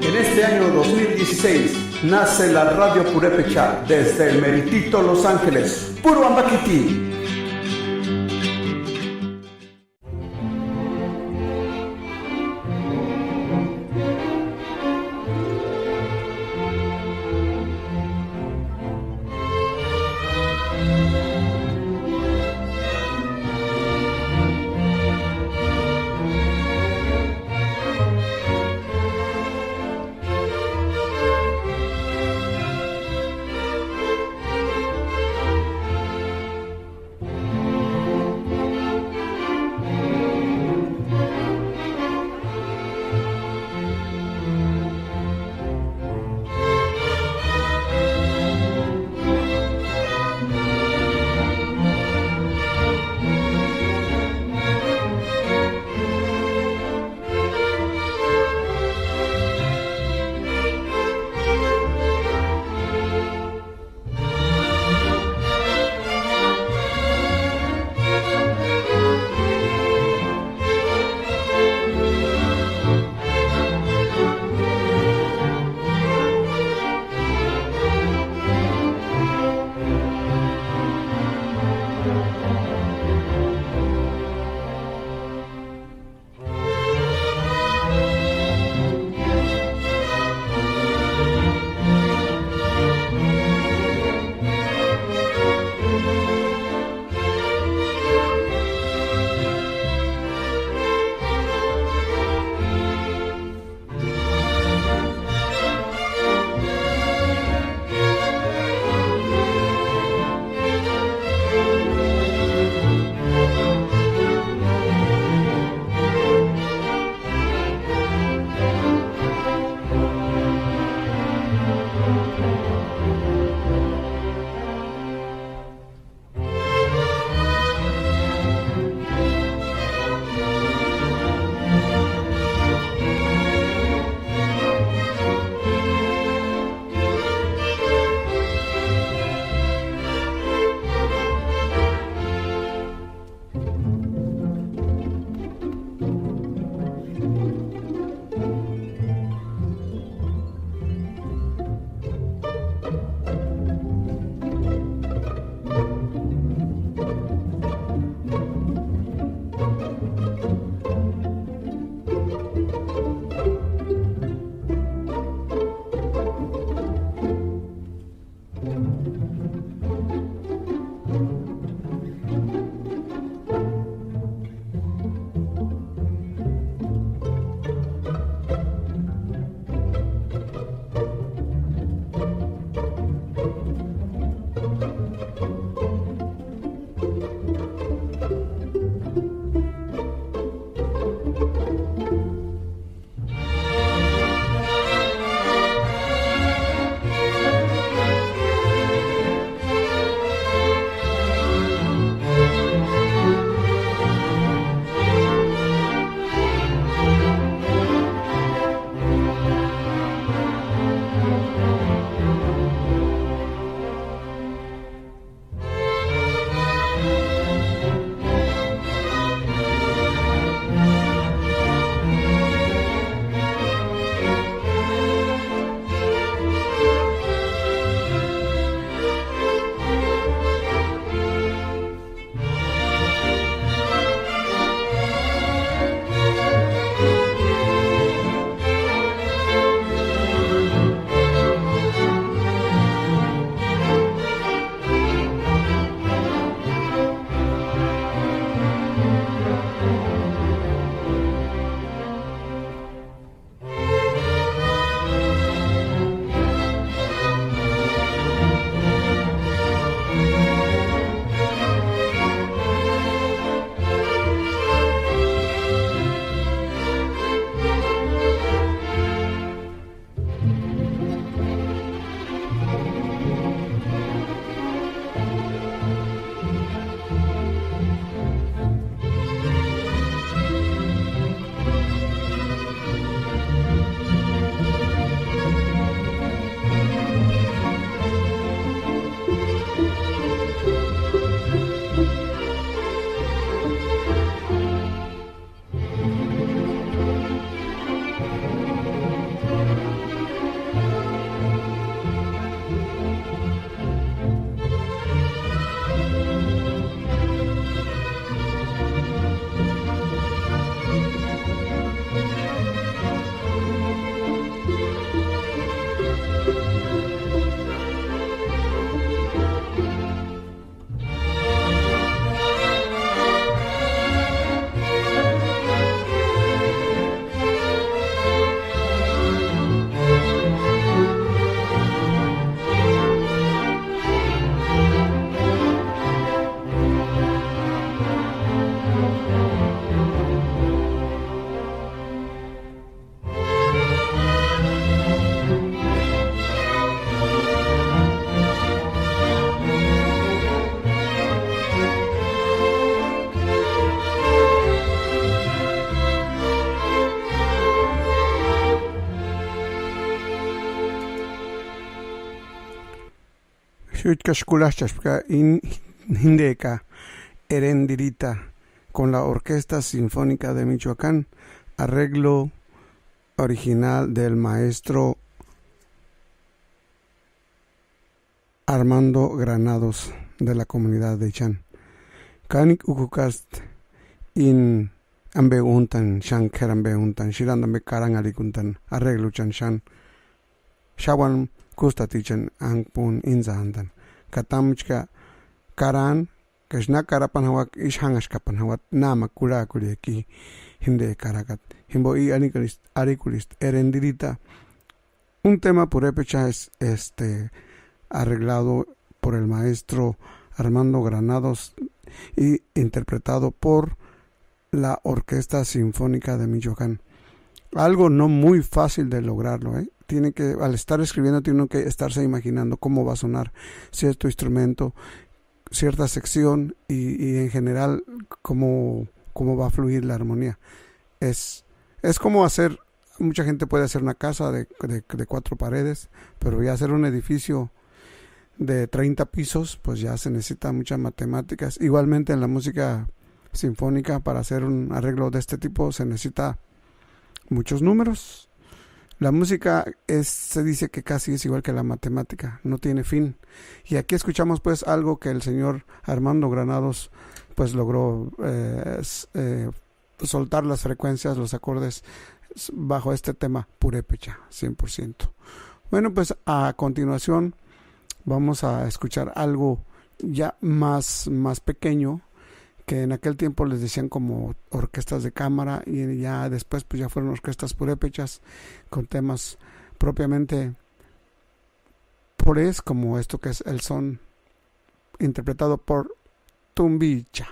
[SPEAKER 11] En este año 2016 nace la Radio Purépecha desde el Meritito Los Ángeles, Puro Ambaquiti.
[SPEAKER 1] Xuchkashkulashchashka Hindeca Erendirita con la Orquesta Sinfónica de Michoacán, arreglo original del maestro Armando Granados de la comunidad de Chan. Kanik ukukast in ambeuntan shan kerambeuntan shirandambe karang alikuntan arreglo chan shan shawan kustatichan angpun inzaantan katamchka karan kashna karapan hawak ishangashkapan hawat nama kula kuliaki hinde karakat himbo y ariculist erendirita. Un tema purépecha es arreglado por el maestro Armando Granados y interpretado por la Orquesta Sinfónica de Michoacán. algo no muy fácil de lograrlo, ¿eh? Tiene que, al estar escribiendo, tiene que estarse imaginando cómo va a sonar cierto instrumento, cierta sección y en general cómo va a fluir la armonía. Es como hacer, mucha gente puede hacer una casa de 4 paredes, pero ya hacer un edificio de 30 pisos, pues ya se necesita muchas matemáticas. Igualmente en la música sinfónica, para hacer un arreglo de este tipo se necesita muchos números. La música se dice que casi es igual que la matemática, no tiene fin. Y aquí escuchamos pues algo que el señor Armando Granados pues logró soltar las frecuencias, los acordes bajo este tema purépecha, 100%. Bueno, pues a continuación vamos a escuchar algo ya más pequeño, que en aquel tiempo les decían como orquestas de cámara, y ya después pues ya fueron orquestas purépechas con temas propiamente purés, como esto que es el son interpretado por Tumbicha.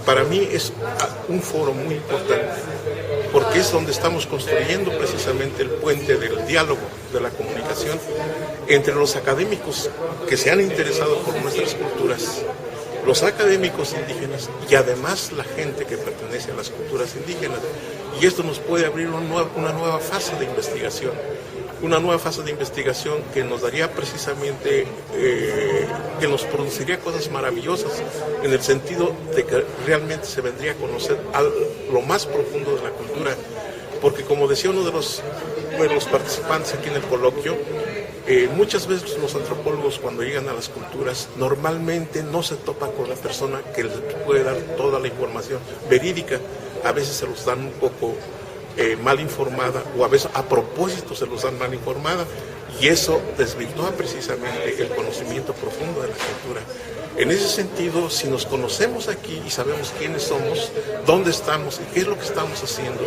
[SPEAKER 13] Para mí es un foro muy importante, porque es donde estamos construyendo precisamente el puente del diálogo, de la comunicación entre los académicos que se han interesado por nuestras culturas, los académicos indígenas y además la gente que pertenece a las culturas indígenas. Y esto nos puede abrir una nueva fase de investigación. Una nueva fase de investigación que nos daría precisamente, que nos produciría cosas maravillosas, en el sentido de que realmente se vendría a conocer lo más profundo de la cultura, porque como decía uno de los participantes aquí en el coloquio, muchas veces los antropólogos cuando llegan a las culturas normalmente no se topan con la persona que les puede dar toda la información verídica, a veces se los dan un poco mal informada, o a veces a propósito se los dan mal informada, y eso desvirtúa precisamente el conocimiento profundo de la cultura. En ese sentido, si nos conocemos aquí y sabemos quiénes somos, dónde estamos y qué es lo que estamos haciendo,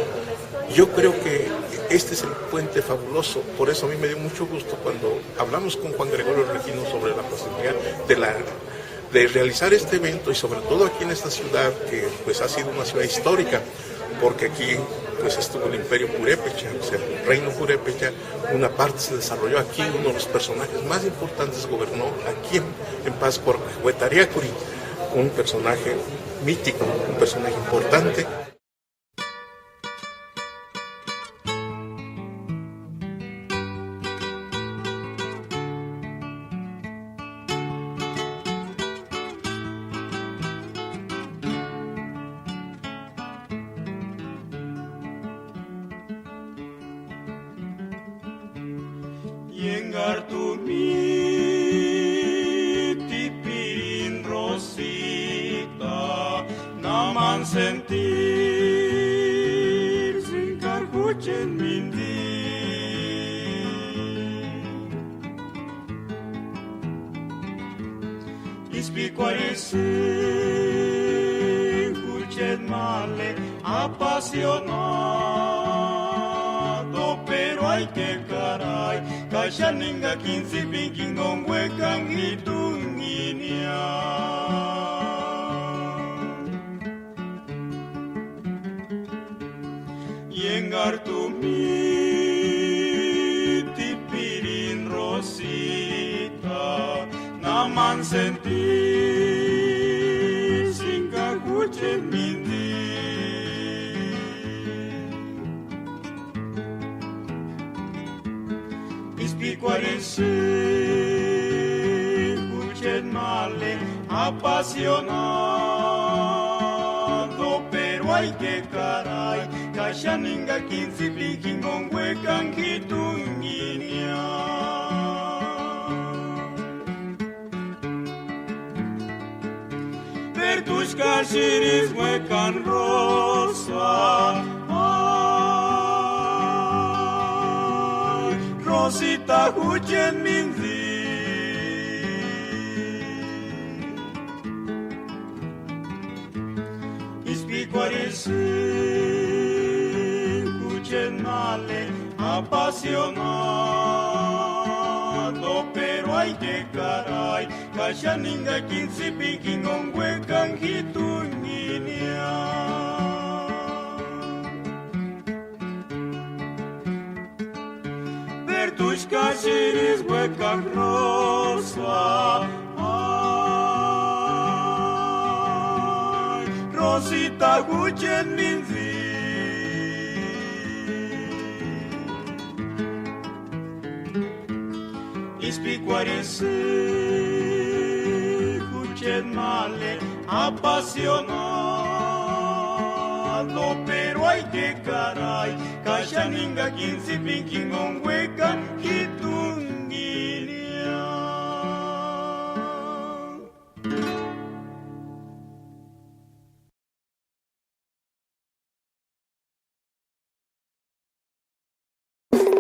[SPEAKER 13] yo creo que este es el puente fabuloso. Por eso a mí me dio mucho gusto cuando hablamos con Juan Gregorio Regino sobre la posibilidad de realizar este evento, y sobre todo aquí en esta ciudad, que pues ha sido una ciudad histórica, porque aquí pues estuvo el imperio purépecha, o sea, el reino purépecha, una parte se desarrolló aquí, uno de los personajes más importantes gobernó aquí en Pátzcuaro, Huetariacuri, un personaje mítico, un personaje importante.
[SPEAKER 14] Yengar tu mi tipirin rosita, naman sentir sin karkuchen mindi. Ispicuarisi kuchen male apasionado, pero hay que caray. Kashaninga kinsi pinking on wekang hitunginia. Yengar tu mi tipirin rosita, naman sentir sin kakuchen mindi. Ispicuarisi kuchen male apasionado, pero hay que caray. Kashaninga kinsi pinking on wekang hitunginia. Vertus kashiris wekan rosa, Rosita huchen minzi. Ispicuarisi huchen male apasionado, pero hay que caray. Kashaninga kinsi pinking on wekang hitunginia. Vertus kashiris wekang rosa, Rosita huchen minzi. Ispicuarisi huchen male apasionado, pero hay que caray. Kashaninga kinsi pinking on wekang hitunginia.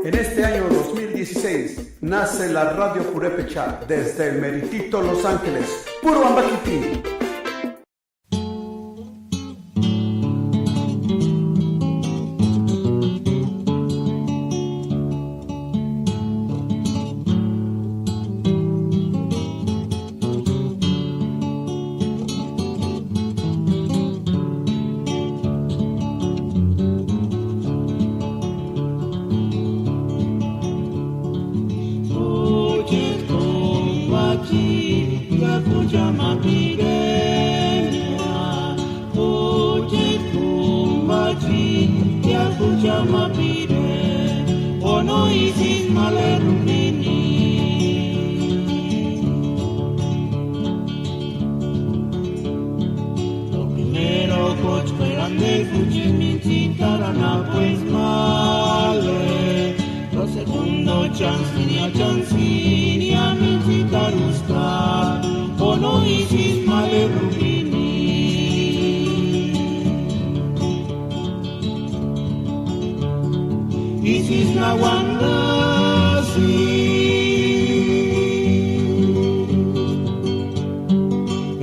[SPEAKER 11] En este año 2016 nace la Radio Purépecha desde el meritito Los Ángeles, puro Ambaquiti.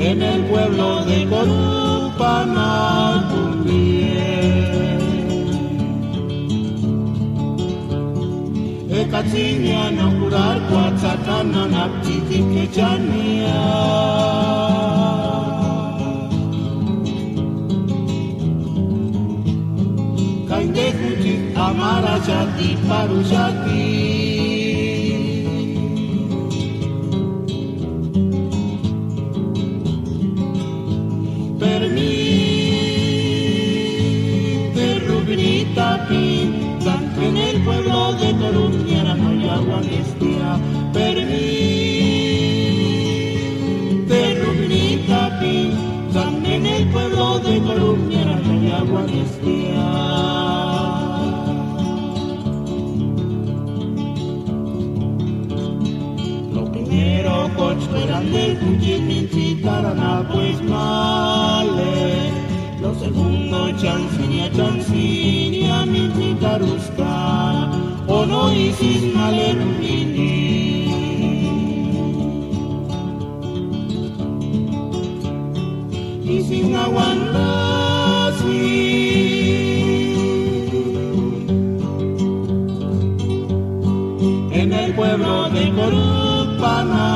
[SPEAKER 14] En el pueblo de Corupana, Ekatsinia no kurar kuatsakana naptiti kechania. Kainde
[SPEAKER 15] Jati Paru Jati. Permite Rubinita Pinza en el pueblo de Colombia no hay agua bestia. Permite Rubinita Pinza en el pueblo de Colombia no hay agua bestia. Grande Cuchimichitarana pues male. Lo segundo chancinia Michitarusca o no isis male rubini. Isis naguandasi en el pueblo de Corupana.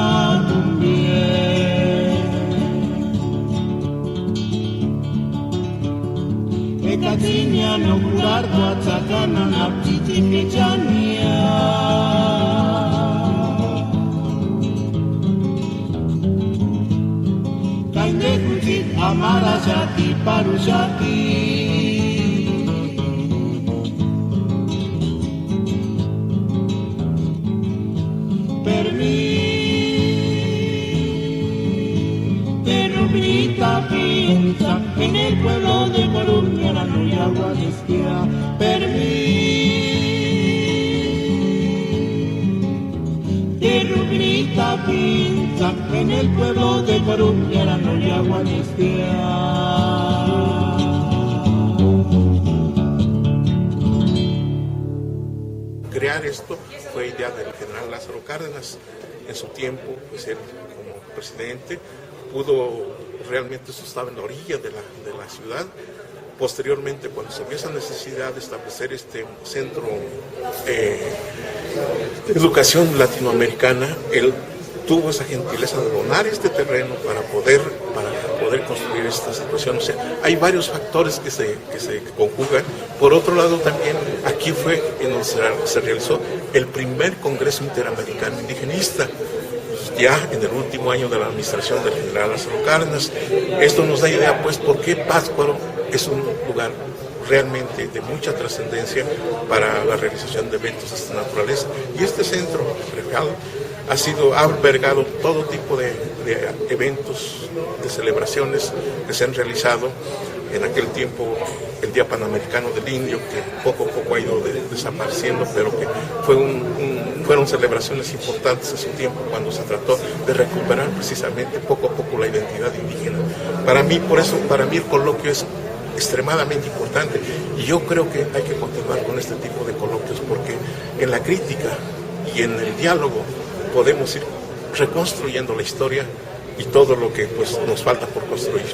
[SPEAKER 15] Katinya no kular tua tsakana na piti pechania. Kainde kutit amara jati paru jati. Pinza en el pueblo de Colombia no hay agua de esquía. Permite Rubinita Pinza en el pueblo de Colombia no hay agua de esquía.
[SPEAKER 13] Crear esto fue idea del general Lázaro Cárdenas. En su tiempo, pues él como presidente pudo, realmente eso estaba en la orilla de la ciudad. Posteriormente, cuando se vio esa necesidad de establecer este centro de educación latinoamericana, él tuvo esa gentileza de donar este terreno para poder construir esta situación. O sea, hay varios factores que se conjugan. Por otro lado, también aquí fue en donde se realizó el primer Congreso Interamericano Indigenista, ya en el último año de la administración del general Lázaro Cárdenas. Esto nos da idea, pues, por qué Pátzcuaro es un lugar realmente de mucha trascendencia para la realización de eventos de esta naturaleza. Y este centro regional ha albergado todo tipo de eventos, de celebraciones que se han realizado. En aquel tiempo, el Día Panamericano del Indio, que poco a poco ha ido desapareciendo, pero que fueron celebraciones importantes en su tiempo cuando se trató de recuperar precisamente poco a poco la identidad indígena. Para mí el coloquio es extremadamente importante y yo creo que hay que continuar con este tipo de coloquios porque en la crítica y en el diálogo podemos ir reconstruyendo la historia y todo lo que pues nos falta por construir.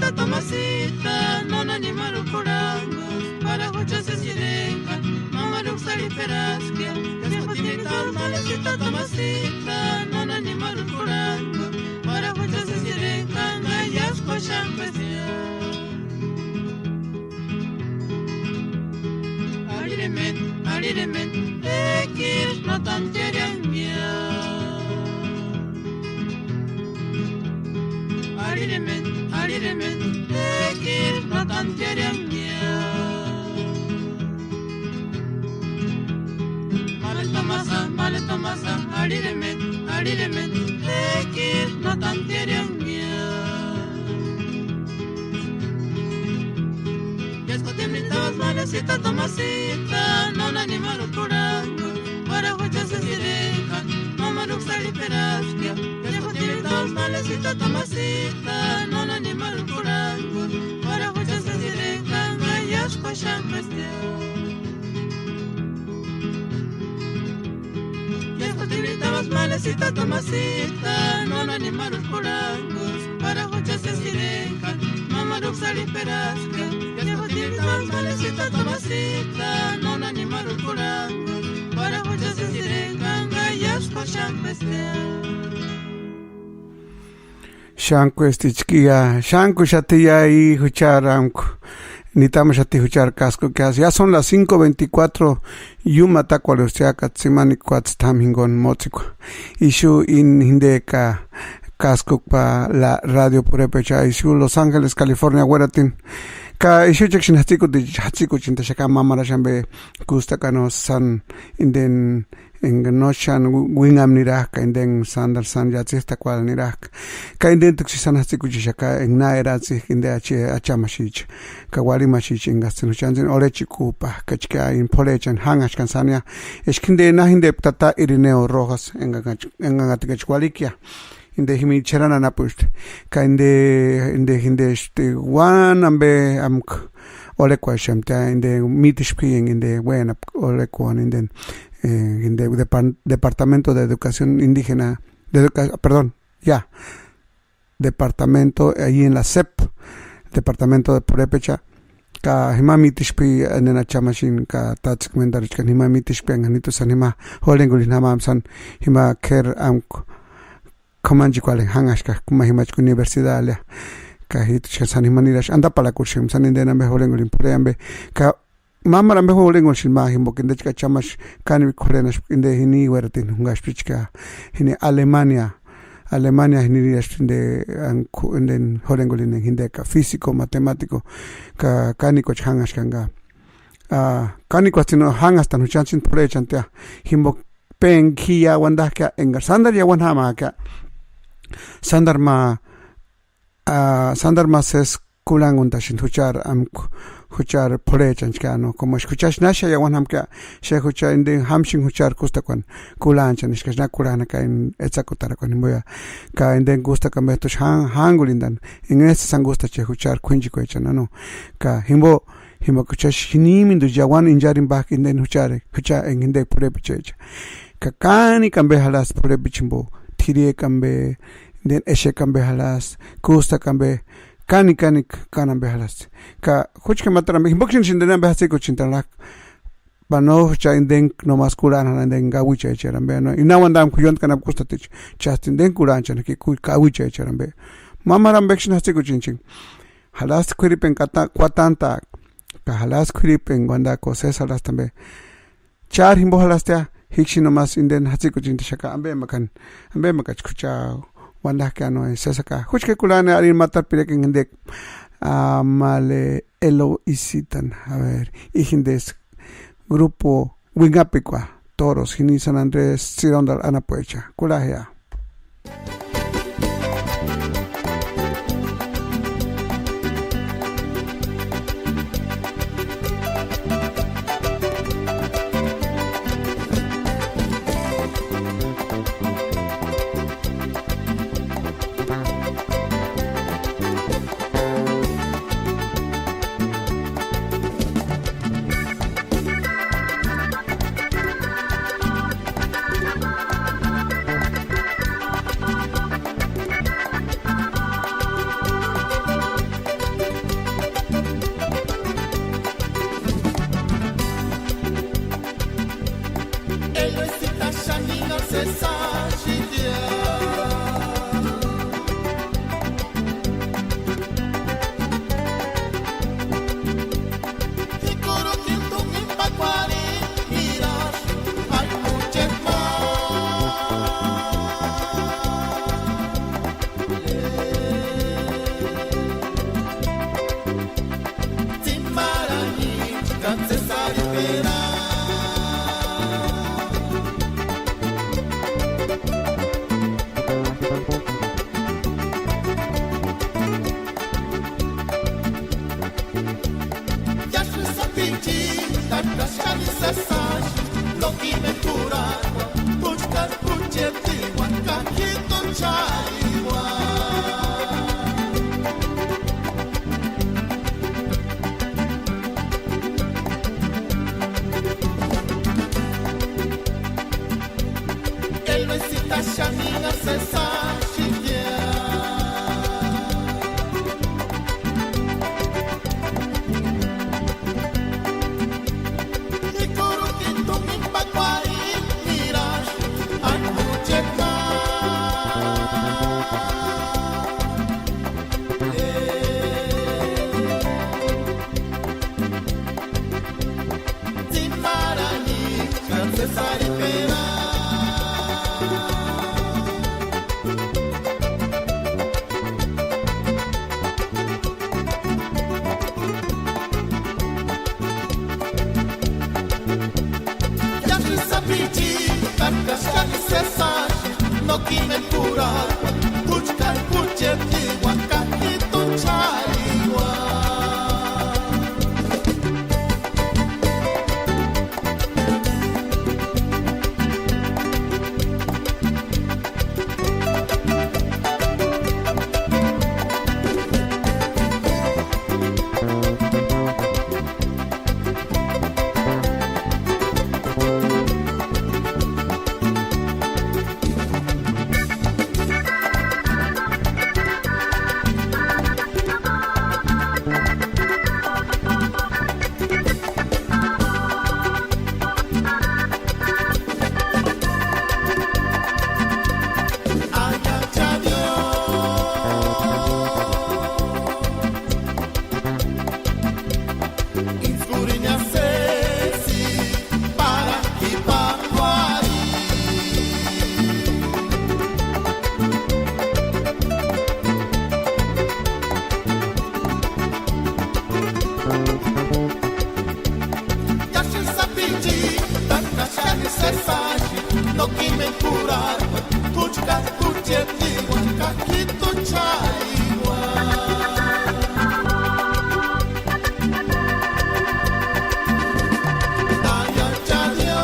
[SPEAKER 8] Tomasita,
[SPEAKER 15] ariremen, ekir notan terengya. Ariremen, ekir notan terengya. Male tomasa, ariremen, ekir notan terengya. Escotemnitas malecita tomasita, non animaru curango, para huchas sirekan, mamaruk sali peraskia. Escotemnitas malecita tomasita, non animaru curango, para huchas sirekan, ayas koshan pestia. Escotemnitas malecita tomasita, non animaru curango, para huchas sirekan, mamaruk sali peraskia. Escotemnitas malecita tomasita, non animaru curango, para huchas sirekan, ayas koshan pestia.
[SPEAKER 1] Shanku estichkia, Shanku shatia y hucharanku. Nitama shati huchar casco que ya son las 5:24 yuma takwale ustia katsimani kwats tamhingon motzikwa. Ishu in hindeka casco pa la radio purepecha ishu Los Ángeles, California, Weratin. Ka ishu jakshin hatsiku chinta shaka mamara shambe gusta kano san inden en noshan wingam nirak inden sandal san yatsista kwal nirak ka inden tuksisan hatsiku shaka en naeratsi inde ache achamashich ka wali mashich ingastin chanzin orechiku pa kachka in polechan hangash kansania eskinde na hinde tata Irineo Rojas engatikachwalikia inde himi cherana napust ka inde hinde wan ambe amk olekwa shamta inde mitishping inde buena olekwa inde en el Departamento de Educación Indígena, departamento ahí en la CEP, Departamento de Purépecha, ka himami tishpi en la chamashin ka tatsk mendarich ka himami tishpi anganito san hima holengulin hamam san hima ker amk komanji kwalen hangash ka kuma himach universidad alia ka hit san hima nirash anda pala kurshim san indena me holengulin pureambe ka mamara me holengol shilma himbo kinde chika chamash kani korenash inde hini weratin hungash pichka hini Alemania hini yashinde anku inden holengolin hinde ka físico matemático ka kaniko changash kanga kaniko tino hangas tan chanchin pore chantia himbo penkia wanda ka engar sandar ya wanhama ka sandar ma ses kulang undashin huchar pore chanchkano como escuchas nasha ya wanham ka she huchar indin hamshin huchar kustakon kulan chanishkas na kulana ka in etsakutar kon moya ka indin gusta ka metos hangulindan en este sangusta che huchar kunjiko echanano ka himbo kuchash hinimindu jawan injarin bak indin hucha en inde pore bichecha ka kani kambe halas pore bichimbo thirie kambe den eshe kambe halas kusta kambe kani kanan behalas ka huchke matram himbokshin shindena behase ko chintalak bano cha inden no masculan inden gawicha echarambe no inawandam kuyont kanap kustatich chastin den kurancha ki kuy gawicha echarambe mamaram bekshin hase ko chinchin halas khuripen kata kwatanta ka halas khuripen gonda ko sesalas tambe char himbo halas ta hikshino mas inden hase ko chintashaka ambe makach kucha wanda que no es esa acá juske kulane arin matar pire que hinde male elo isitan a ver hindes grupo wingapikwa toros hini San Andrés sirondal anapuecha kulahia
[SPEAKER 15] Mira kashamina sesa shikia Nikuru kitu mipakwa imiras Ankucheka Zimarani Kansesari pera No kime kura, kuchkan kucheti wakakito chaliwa. No kime kurar, kuchka kucheti wakakito chaliwa. Aya chadio,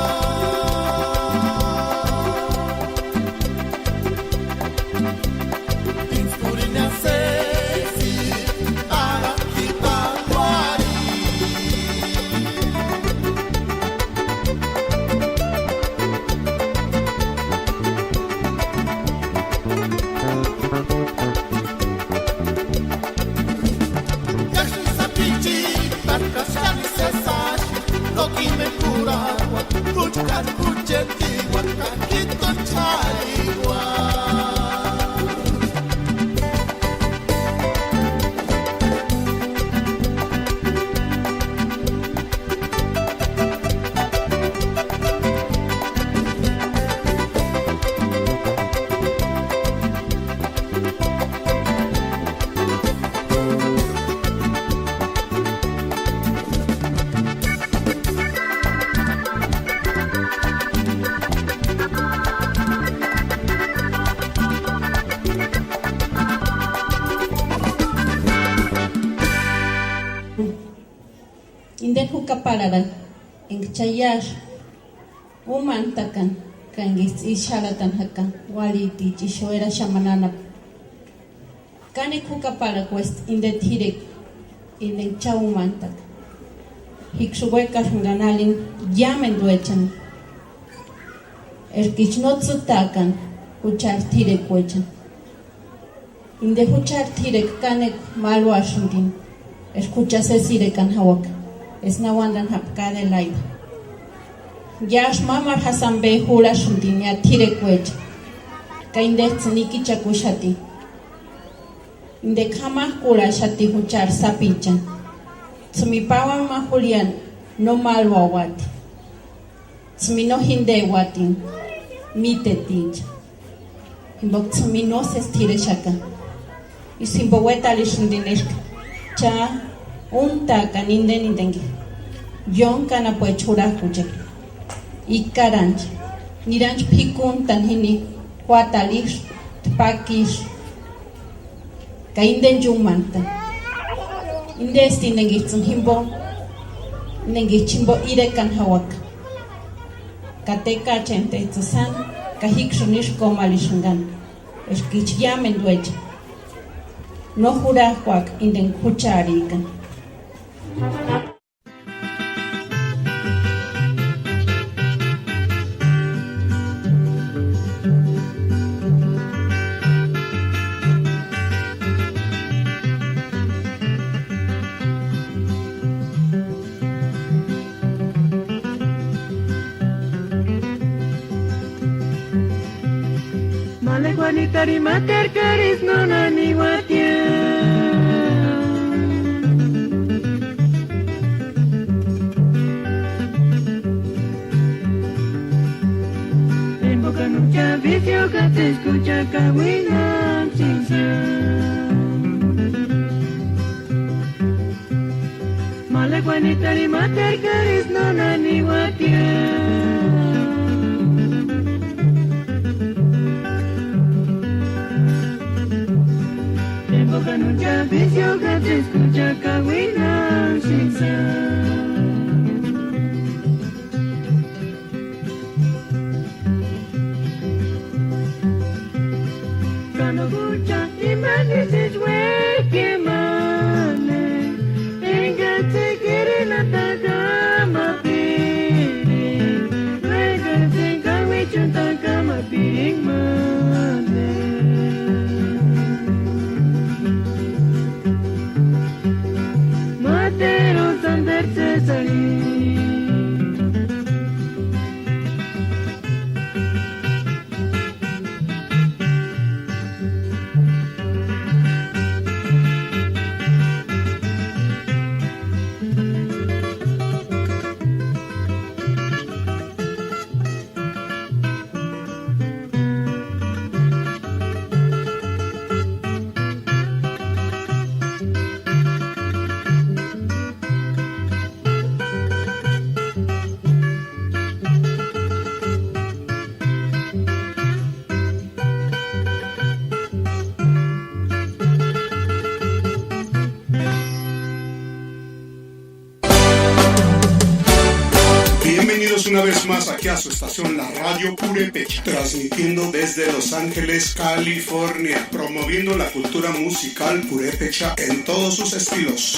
[SPEAKER 15] infurinya sesi para kita wari.
[SPEAKER 16] Indehu kapararan en chayar umantakan kan ishalatan hakan waliti chishoera shamanana kane kukapara quest indet hirek inden chaumantak hiksuweka ganalin yamen duechan erkichnotzotakan huchar tirek huechan inde huchar tirek kane malwashundin escuchase sirekan hawak es nawandan hapkade laida yash mamar hasan be hula shundin ya tirek huech kainde tzniki chakushati inde kama kula shati huchar sapichan Tsumipawan mahulian no malwa wati. Tsumino hinde watin mite tich. Himbok tsumino se stire shaka. Isimbo weta lishundineshka. Cha unta kaninde nindengi. Yon kana puechura kuche. Ikaranch. Niranch pikun tanhini. Huatalish. Tpakish. Kainden jumanta. Indesti nengitsun himbo nengichimbo irekan hawak kateka chente tsan kahikshunish komalishungan eskicyamen duech no jura huak inden kucharikan
[SPEAKER 8] Male Juanitari mater caris non aniguatia. En boca nucha vicio que te escucha cahuinan sin Male Juanitari mater caris non aniguatia. Nunca vicio que te escucha cahuina sin Cuando escucha y me dices güey que mane venga te quieren atacar ma piri venga te cahuichun taka ma piring mane Materos andarse salir.
[SPEAKER 3] Bienvenidos una vez más aquí a su estación La Radio Purépecha, transmitiendo desde Los Ángeles, California, promoviendo la cultura musical purépecha en todos sus estilos.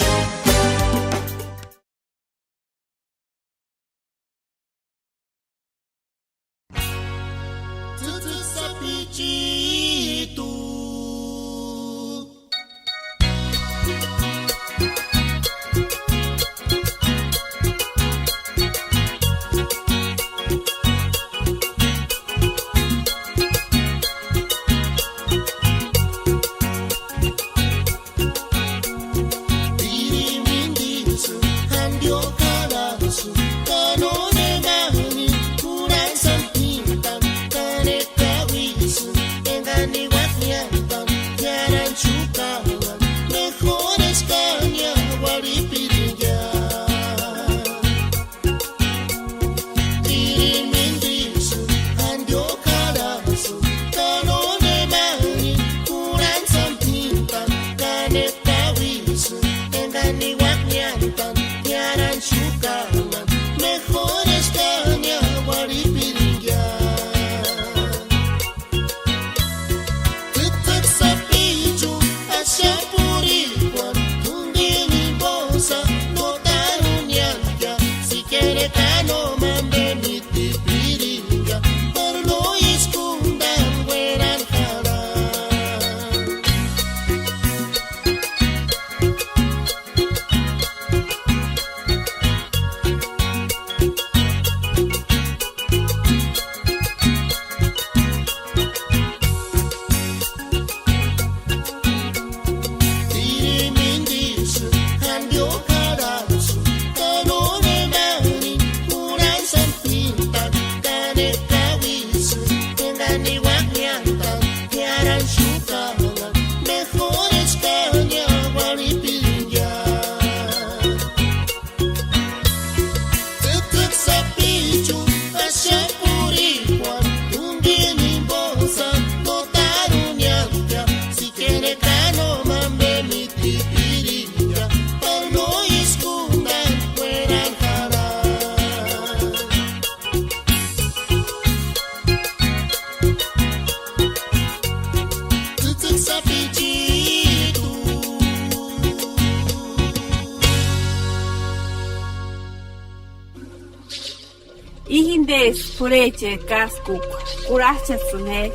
[SPEAKER 2] Ihindes pureche kaskuk kurachasune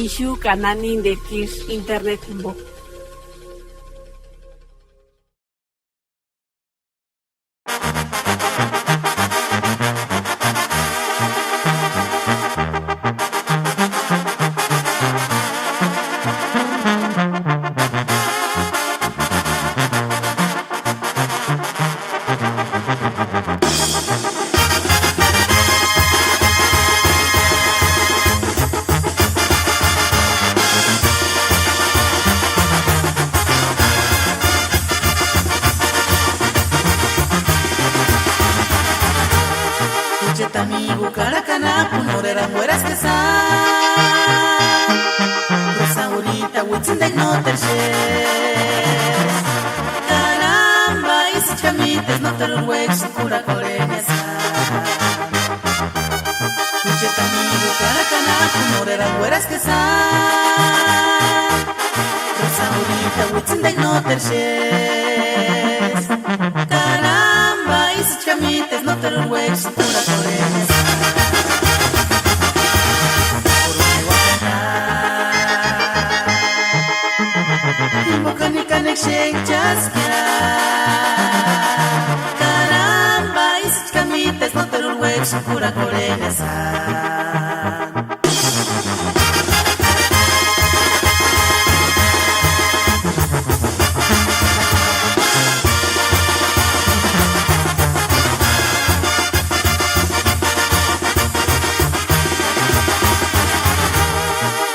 [SPEAKER 2] ishu kananin de kish internet bo.
[SPEAKER 17] hueras que Rosa bonita, huitzindek no terches. Caramba, y si chamites no te lo huex, pura coreña Cucheta amigo, caracana, morera, hueras que Rosa bonita, huitzindek no terches. Caramba, y si chamites no te lo huex, pura coreña Kanek shake just Caramba, y si camites no te lo huex, pura coreña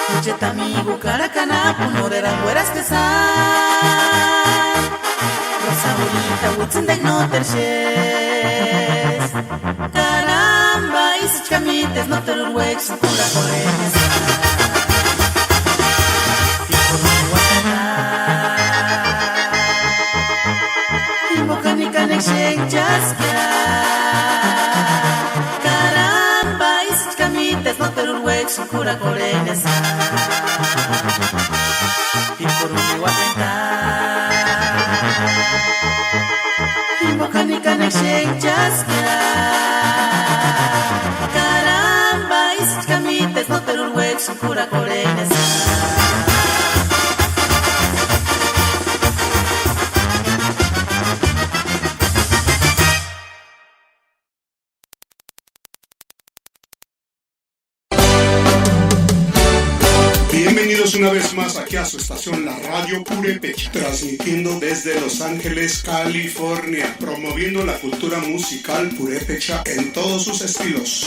[SPEAKER 17] Cucheta amigo, caracana, morera, hueras que Rosa bonita, huitzindek no terches. Caramba, y si chamites no te lo huex, pura coreña Y boca ni canek shake just Caramba, y si chamites no te lo huex, pura coreña Y por un Bocanica canek shake just Caramba, y si camites no te lo huex, pura coreña
[SPEAKER 3] Bienvenidos una vez más aquí a su estación La Radio Purépecha, transmitiendo desde Los Ángeles, California, promoviendo la cultura musical purépecha en todos sus estilos.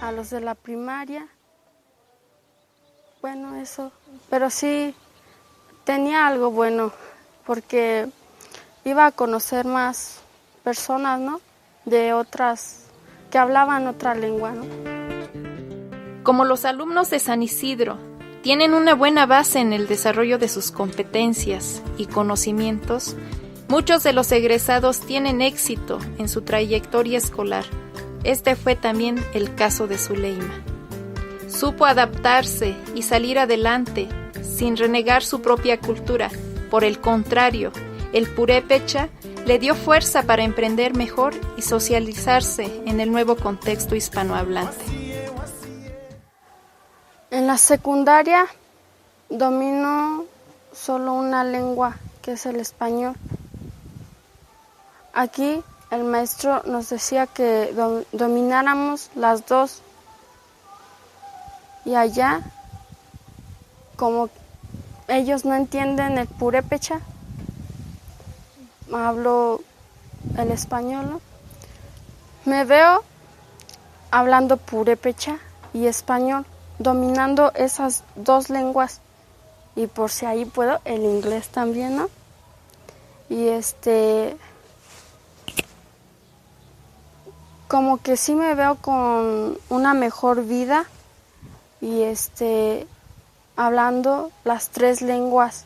[SPEAKER 18] a los de la primaria. Bueno, eso. Pero sí tenía algo bueno, porque iba a conocer más personas, ¿no? De otras, que hablaban otra lengua, ¿no?
[SPEAKER 19] Como los alumnos de San Isidro tienen una buena base en el desarrollo de sus competencias y conocimientos, muchos de los egresados tienen éxito en su trayectoria escolar. Este fue también el caso de Zuleima. Supo adaptarse y salir adelante sin renegar su propia cultura. Por el contrario, el purépecha le dio fuerza para emprender mejor y socializarse en el nuevo contexto hispanohablante.
[SPEAKER 18] En la secundaria domino solo una lengua, que es el español. Aquí el maestro nos decía que domináramos las dos. Y allá, como ellos no entienden el purépecha, hablo el español, ¿no? Me veo hablando purépecha y español, dominando esas dos lenguas, y por si ahí puedo, el inglés también, ¿no? Y como que sí me veo con una mejor vida y hablando las tres lenguas.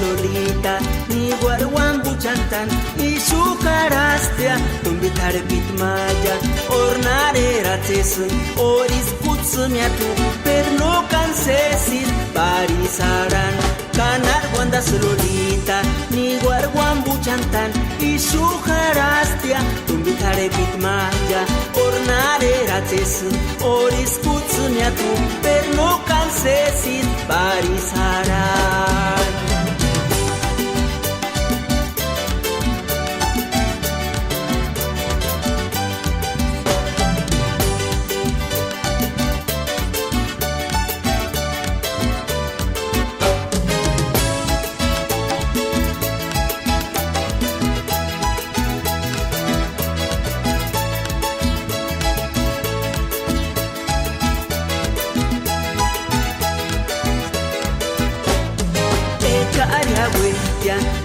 [SPEAKER 17] Lolita, ni guarwan buchantan, y su carastia, tumbi tarbit maya, ornare ratsesun, oris putsumiatu, perno cancesis, parisaran, canar guandas lolita, ni guarwan buchantan, y su carastia, tumbi tarbit maya, ornare ratsesun, oris putsumiatu, perno cancesis, parisaran.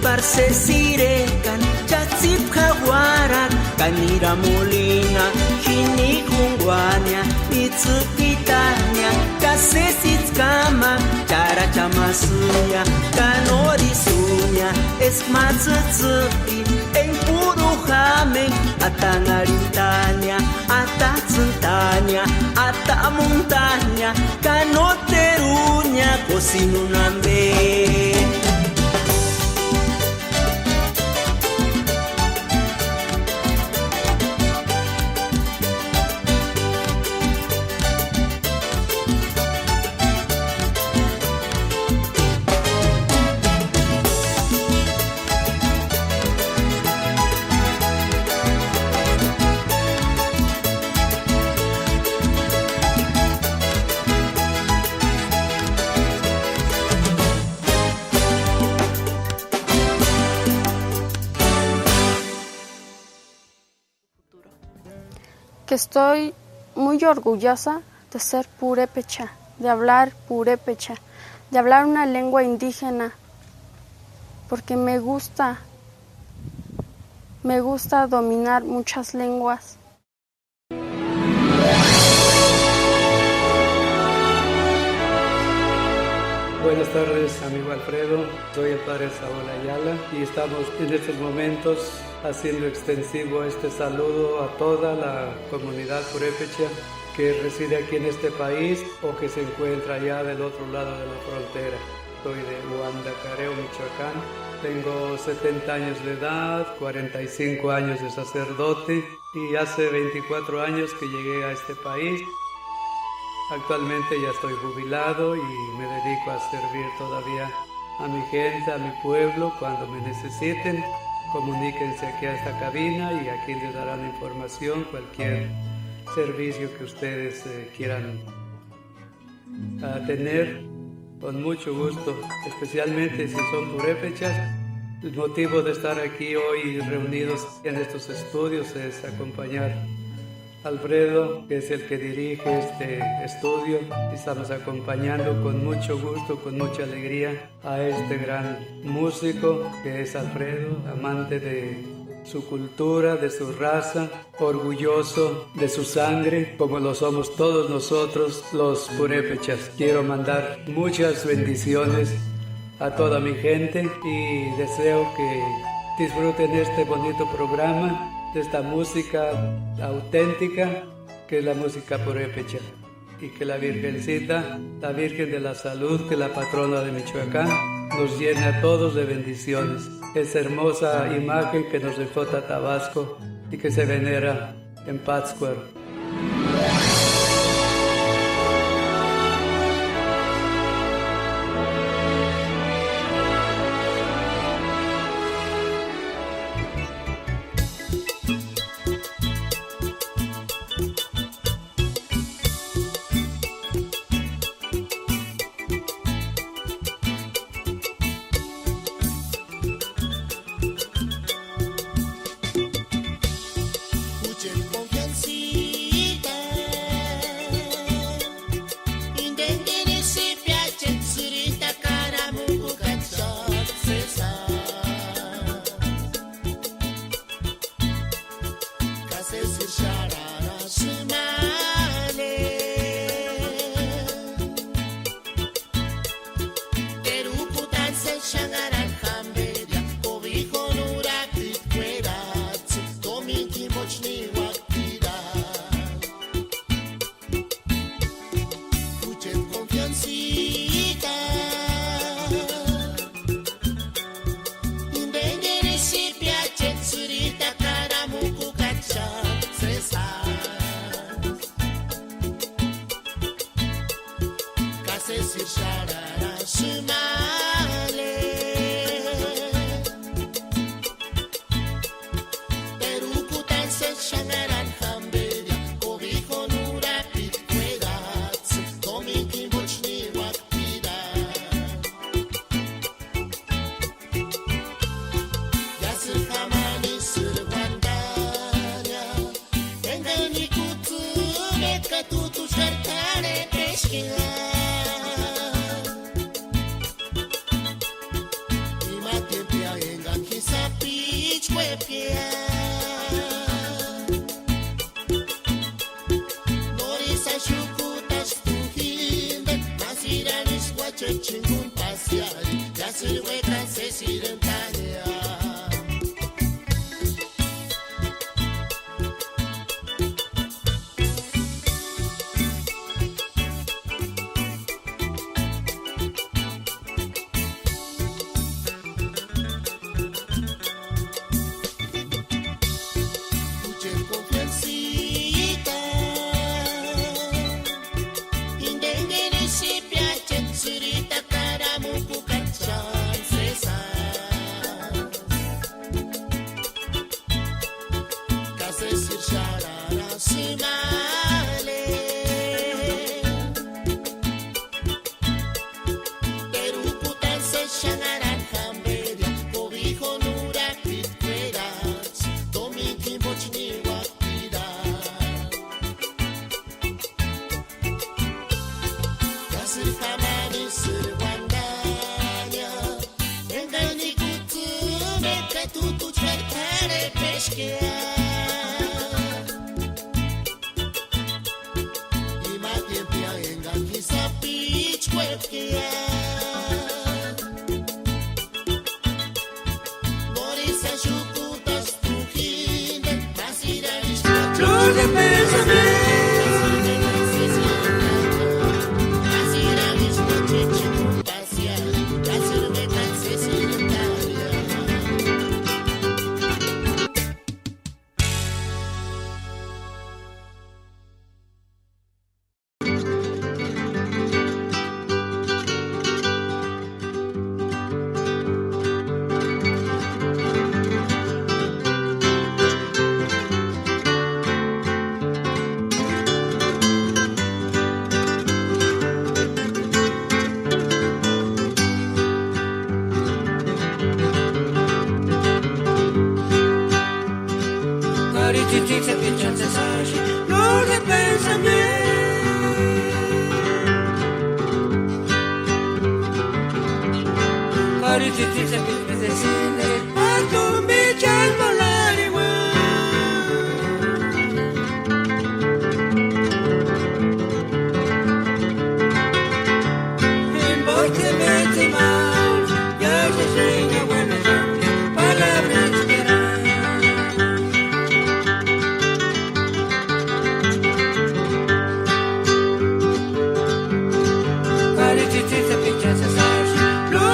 [SPEAKER 17] Parce sirekan, chatsip kawarak, kanira molina, hini kungwania, itsupitania, kasesit kama, cara chamasunya, kanorisunya, esmatsutsupi, en puro jamen, atangaritania, atatsuntania, atamontaña, canoterunya, cosinunambe.
[SPEAKER 18] Que estoy muy orgullosa de ser purépecha, de hablar purépecha, de hablar una lengua indígena, porque me gusta dominar muchas lenguas.
[SPEAKER 10] Buenas tardes, amigo Alfredo. Soy el padre Saúl Ayala y estamos en estos momentos haciendo extensivo este saludo a toda la comunidad purépecha que reside aquí en este país o que se encuentra allá del otro lado de la frontera. soy de Huandacareo, Michoacán. Tengo 70 años de edad, 45 años de sacerdote y hace 24 años que llegué a este país. Actualmente ya estoy jubilado y me dedico a servir todavía a mi gente, a mi pueblo. Cuando me necesiten, comuníquense aquí a esta cabina y aquí les darán información, cualquier servicio que ustedes quieran tener, con mucho gusto, especialmente si son purépechas. El motivo de estar aquí hoy reunidos en estos estudios es acompañar a Alfredo, que es el que dirige este estudio. Estamos acompañando con mucho gusto, con mucha alegría a este gran músico que es Alfredo, amante de su cultura, de su raza, orgulloso de su sangre, como lo somos todos nosotros los purépechas. Quiero mandar muchas bendiciones a toda mi gente y deseo que disfruten este bonito programa, de esta música auténtica que es la música purépecha, y que la Virgencita, la Virgen de la Salud, que es la patrona de Michoacán, nos llene a todos de bendiciones. Esa hermosa imagen que nos dejó Tabasco y que se venera en Pátzcuaro.
[SPEAKER 8] se picha se sashi, flor de pensamiento. Carititi se picha se cine, pato un bicho al volar igual. En voz de mente mal, ya se sueña buena gente, palabras que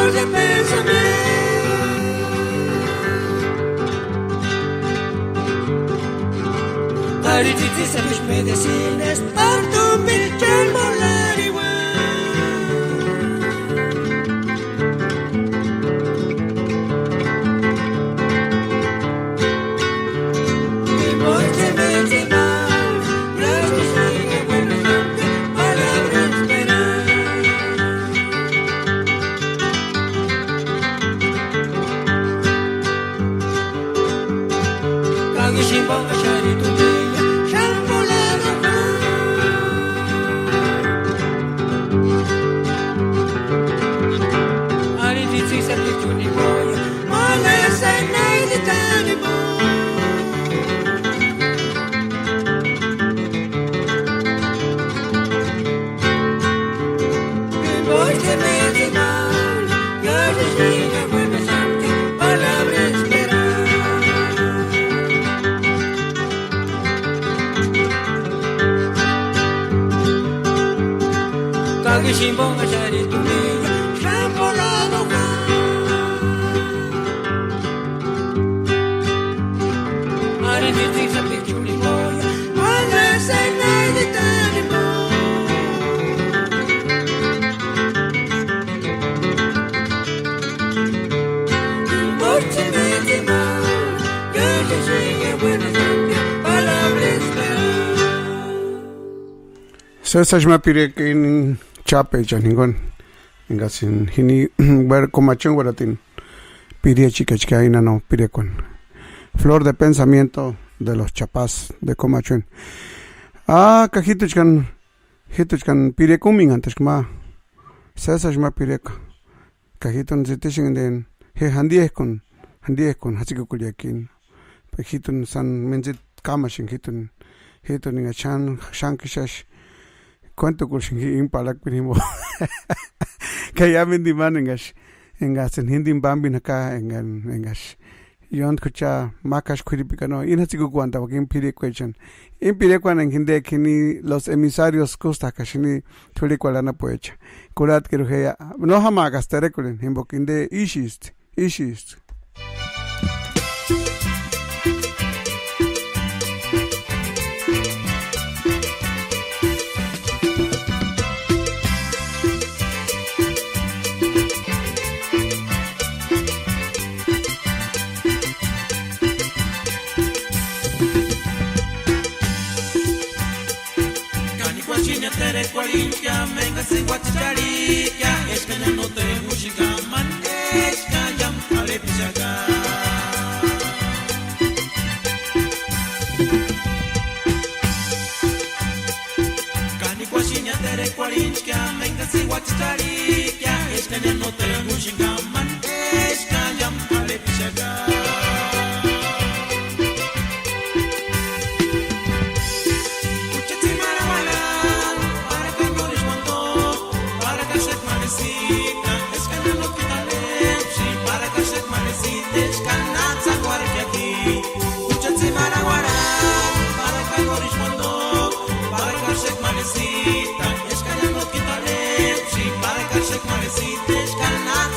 [SPEAKER 8] de pensamiento. Carititi se mis medicinas, parto un bicho al volar igual. Mi voz se mete mal, ya se sigue buena gente, palabras esperar. Shimbanga shari tumiya, shambolero Ari ditsi sa pichuni boya, mala sa nay di tani mo. Voy que me di mal, yo te diga buena gente, palabra esperar. Kagi shimbonga shari tumiya, shambolado ka. Ari ditsi sa pichuni boya, mala sa nay di tani mo. Voy me di mal, yo te sigue buena gente, palabra esperar.
[SPEAKER 1] Sesa jma pire que in chape janingon ngasin hini ber comachon guaratin pire chica chica ina no pire con flor de pensamiento de los chapás de Comachuen. Hituchkan pire coming antes kma sesa jma pire kahiton zitishin den he handie con hasiko kuliakin pehitun san menzit kamashin hitun inga chan shankishash cuánto kursingi impalak pinimo kaya mindi man engas en hindi bambi naka engas yon kucha makash kuripikano inhasiku kuanta wakin pire question impire kwan en hindi kini los emisarios costa kashini thuli kwalana poecha kurat kiruheya no hamagas terekulen himbokinde ishist
[SPEAKER 15] Tere kwalincia, menga se guacharica, es que no te música, manesca, yam, ale pisaga. Cani kwasinya tere kwalincia, menga se guacharica, es que no te música, manesca, yam, ale pisaga. Es que ya no quitaré, si para que se marecite, es que nada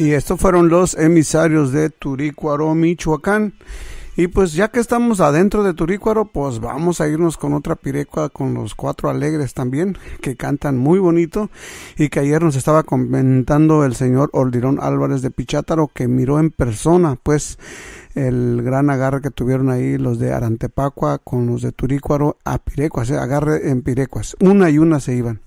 [SPEAKER 11] Y estos fueron los emisarios de Turícuaro, Michoacán. Y pues ya que estamos adentro de Turícuaro, pues vamos a irnos con otra pirecua con los Cuatro Alegres también, que cantan muy bonito y que ayer nos estaba comentando el señor Oldirón Álvarez de Pichátaro, que miró en persona pues el gran agarre que tuvieron ahí los de Arantepacua con los de Turícuaro a pirecuas, agarre en pirecuas, una y una se iban.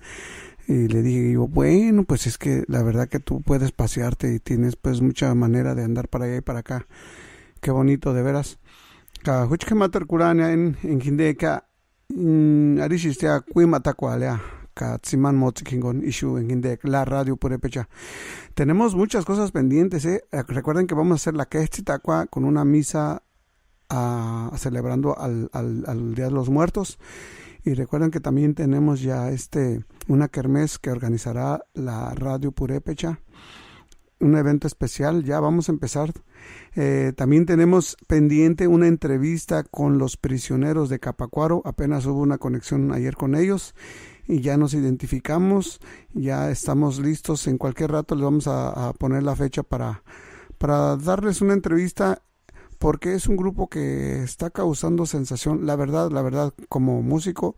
[SPEAKER 11] Y le dije yo, bueno, pues es que la verdad que tú puedes pasearte y tienes pues mucha manera de andar para allá y para acá. Qué bonito, de veras. Ka huchke matar kurania en Hindeca arishistea cuimatacualea ka tsiman motsikingon ishu en Hindeca la radio purepecha. Tenemos muchas cosas pendientes, recuerden que vamos a hacer la Quechtitacua con una misa celebrando al Día de los Muertos. Y recuerden que también tenemos ya una kermés que organizará la radio purépecha, un evento especial. Ya vamos a empezar. También tenemos pendiente una entrevista con los prisioneros de Capacuaro. Apenas hubo una conexión ayer con ellos y ya nos identificamos, ya estamos listos. En cualquier rato les vamos a poner la fecha para darles una entrevista, porque es un grupo que está causando sensación. La verdad, como músico,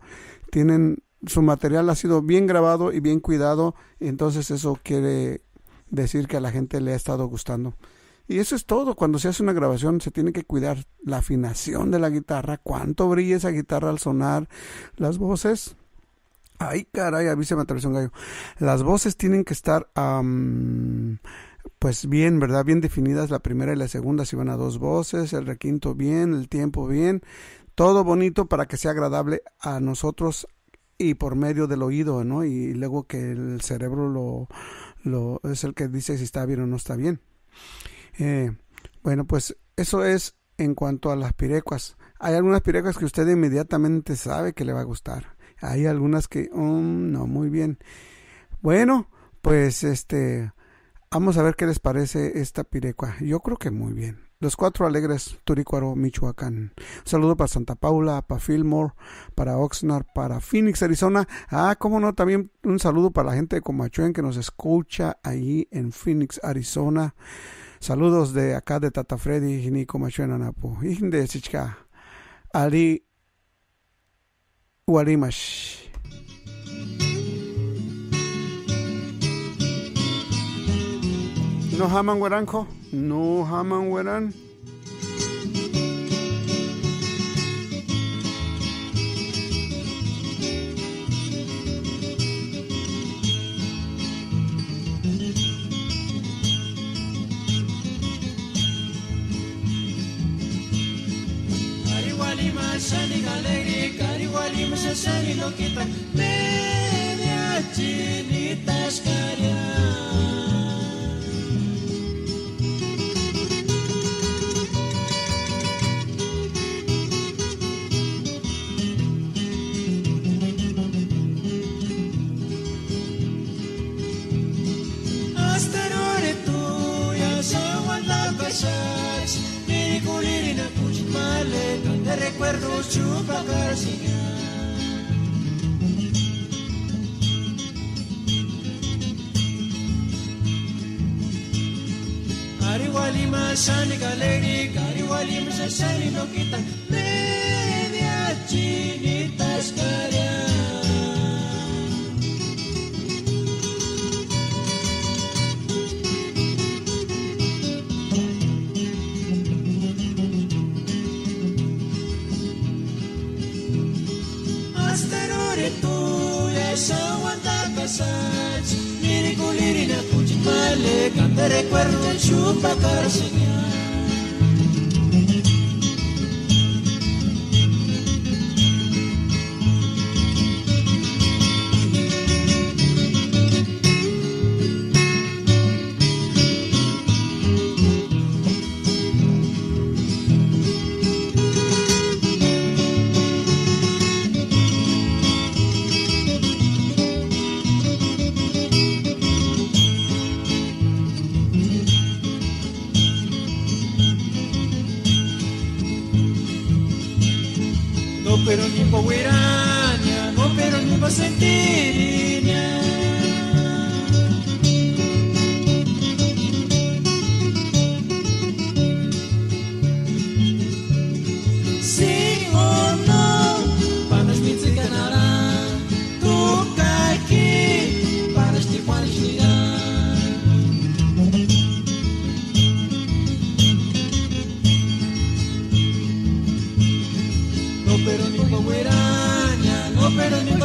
[SPEAKER 11] su material ha sido bien grabado y bien cuidado, y entonces eso quiere decir que a la gente le ha estado gustando. Y eso es todo. Cuando se hace una grabación se tiene que cuidar la afinación de la guitarra, cuánto brilla esa guitarra al sonar, las voces. Ay, caray, a mí se me atravesó un gallo. Las voces tienen que estar pues bien, ¿verdad? Bien definidas, la primera y la segunda si van a dos voces, el requinto bien, el tiempo bien, todo bonito para que sea agradable a nosotros y por medio del oído, ¿no? Y luego que el cerebro es el que dice si está bien o no está bien. Bueno, pues eso es en cuanto a las pirecuas. Hay algunas pirecuas que usted inmediatamente sabe que le va a gustar. Hay algunas que no, muy bien. Bueno, pues vamos a ver qué les parece esta pirecua. Yo creo que muy bien. Los Cuatro Alegres, Turícuaro, Michoacán. Un saludo para Santa Paula, para Fillmore, para Oxnard, para Phoenix, Arizona. Cómo no, también un saludo para la gente de Comachuén que nos escucha ahí en Phoenix, Arizona. Saludos de acá de Tata Freddy, Jini Comachuén, Anapo. Inde Chichka, Ali Uarimash. No haman weranko, no haman weran.
[SPEAKER 15] Cariwali masani galeri, cariwali masani lokita, media chinitas caria. De recuerdos chupacarciña. Ariwalima sani galeri, ariwalima sani no quita media chinitas caria. Te recuerdo el chupacarciña. Pero ni pa' huiraña, no, pero ni pa' sentiriña.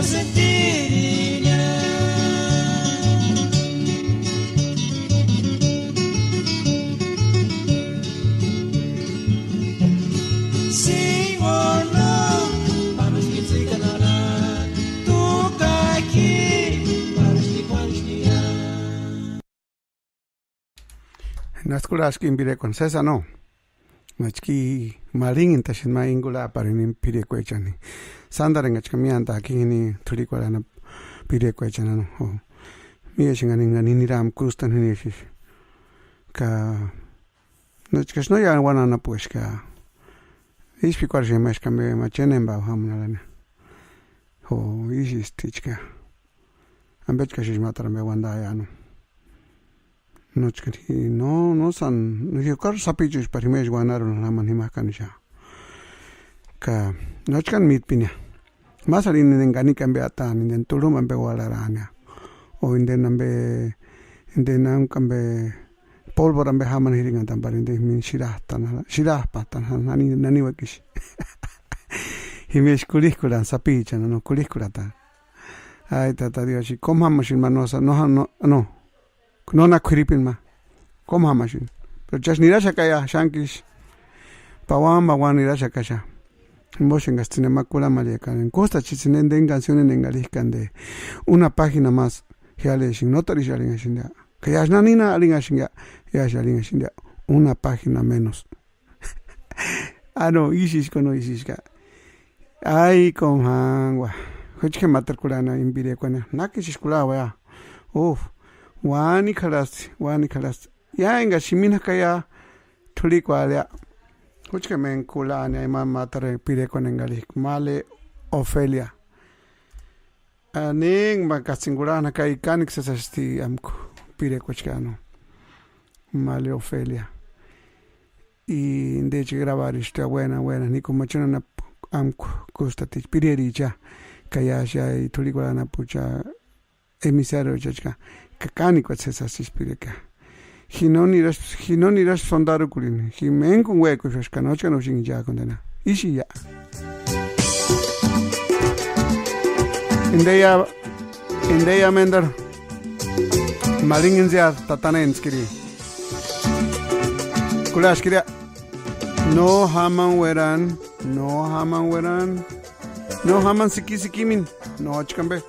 [SPEAKER 15] sentiria. Sim ou não, vamos que se canará. Toca aqui, vamos que
[SPEAKER 11] Naskulas kin pire con sesa no. Machki malingin tashin ma ingula parin pire kwechani. Sandarenga chkamianta kini turikwa na pire kwechana no. Mie shingani ngani niram kustan hinishish. Ka no chkashno ya wana na pues ka. Ispi kwarshe mashkambe machenen ba hamnalana. Ho isis tichka. Ambechka shish matarambe wanda ya no. No chkati no san yo kar sapichus parimesh guanaron la manima kanisha ka no chkan mit pinya masarin den gani kambe atan den tulum ambe walarania o inden ambe inden kambe polvor ambe haman hiringa tambar inden min shirah patan nani wakish himesh kulikula sapicha no kulikula ta ay tata dioshi komhamashin manosa no no na kuripin ma kom hamashin pero just nirasha kaya shankish pawan nirasha kasha mboshin gastine makula maleka en costa chisinen den canciones en galiscan de una página más hiale shin notari shalinga shinda kaya nanina alinga shinga ya shalinga shinda una página menos no isis kono isiska ay kom hangwa hochke matarkulana imbire kwana nakish kula wa wani kalas ya inga shimina kaya tuli kwalya huchke men kula ne ma matare pire con engali male Ofelia aning makasingurana kai kanik sasasti amku pire kochkano male Ofelia y de grabar esta buena ni como chona amku kustati pire richa kaya sha y tuli kwalana pucha emisario chachka kakani kwa sesa sispireka hinoniras sondaru kulin himen con hueco shkanochka no shin ya condena ishi ya indeya mender malingen zia tatanenskiri kulashkiri no haman weran no haman sikimin no chkambe
[SPEAKER 15] no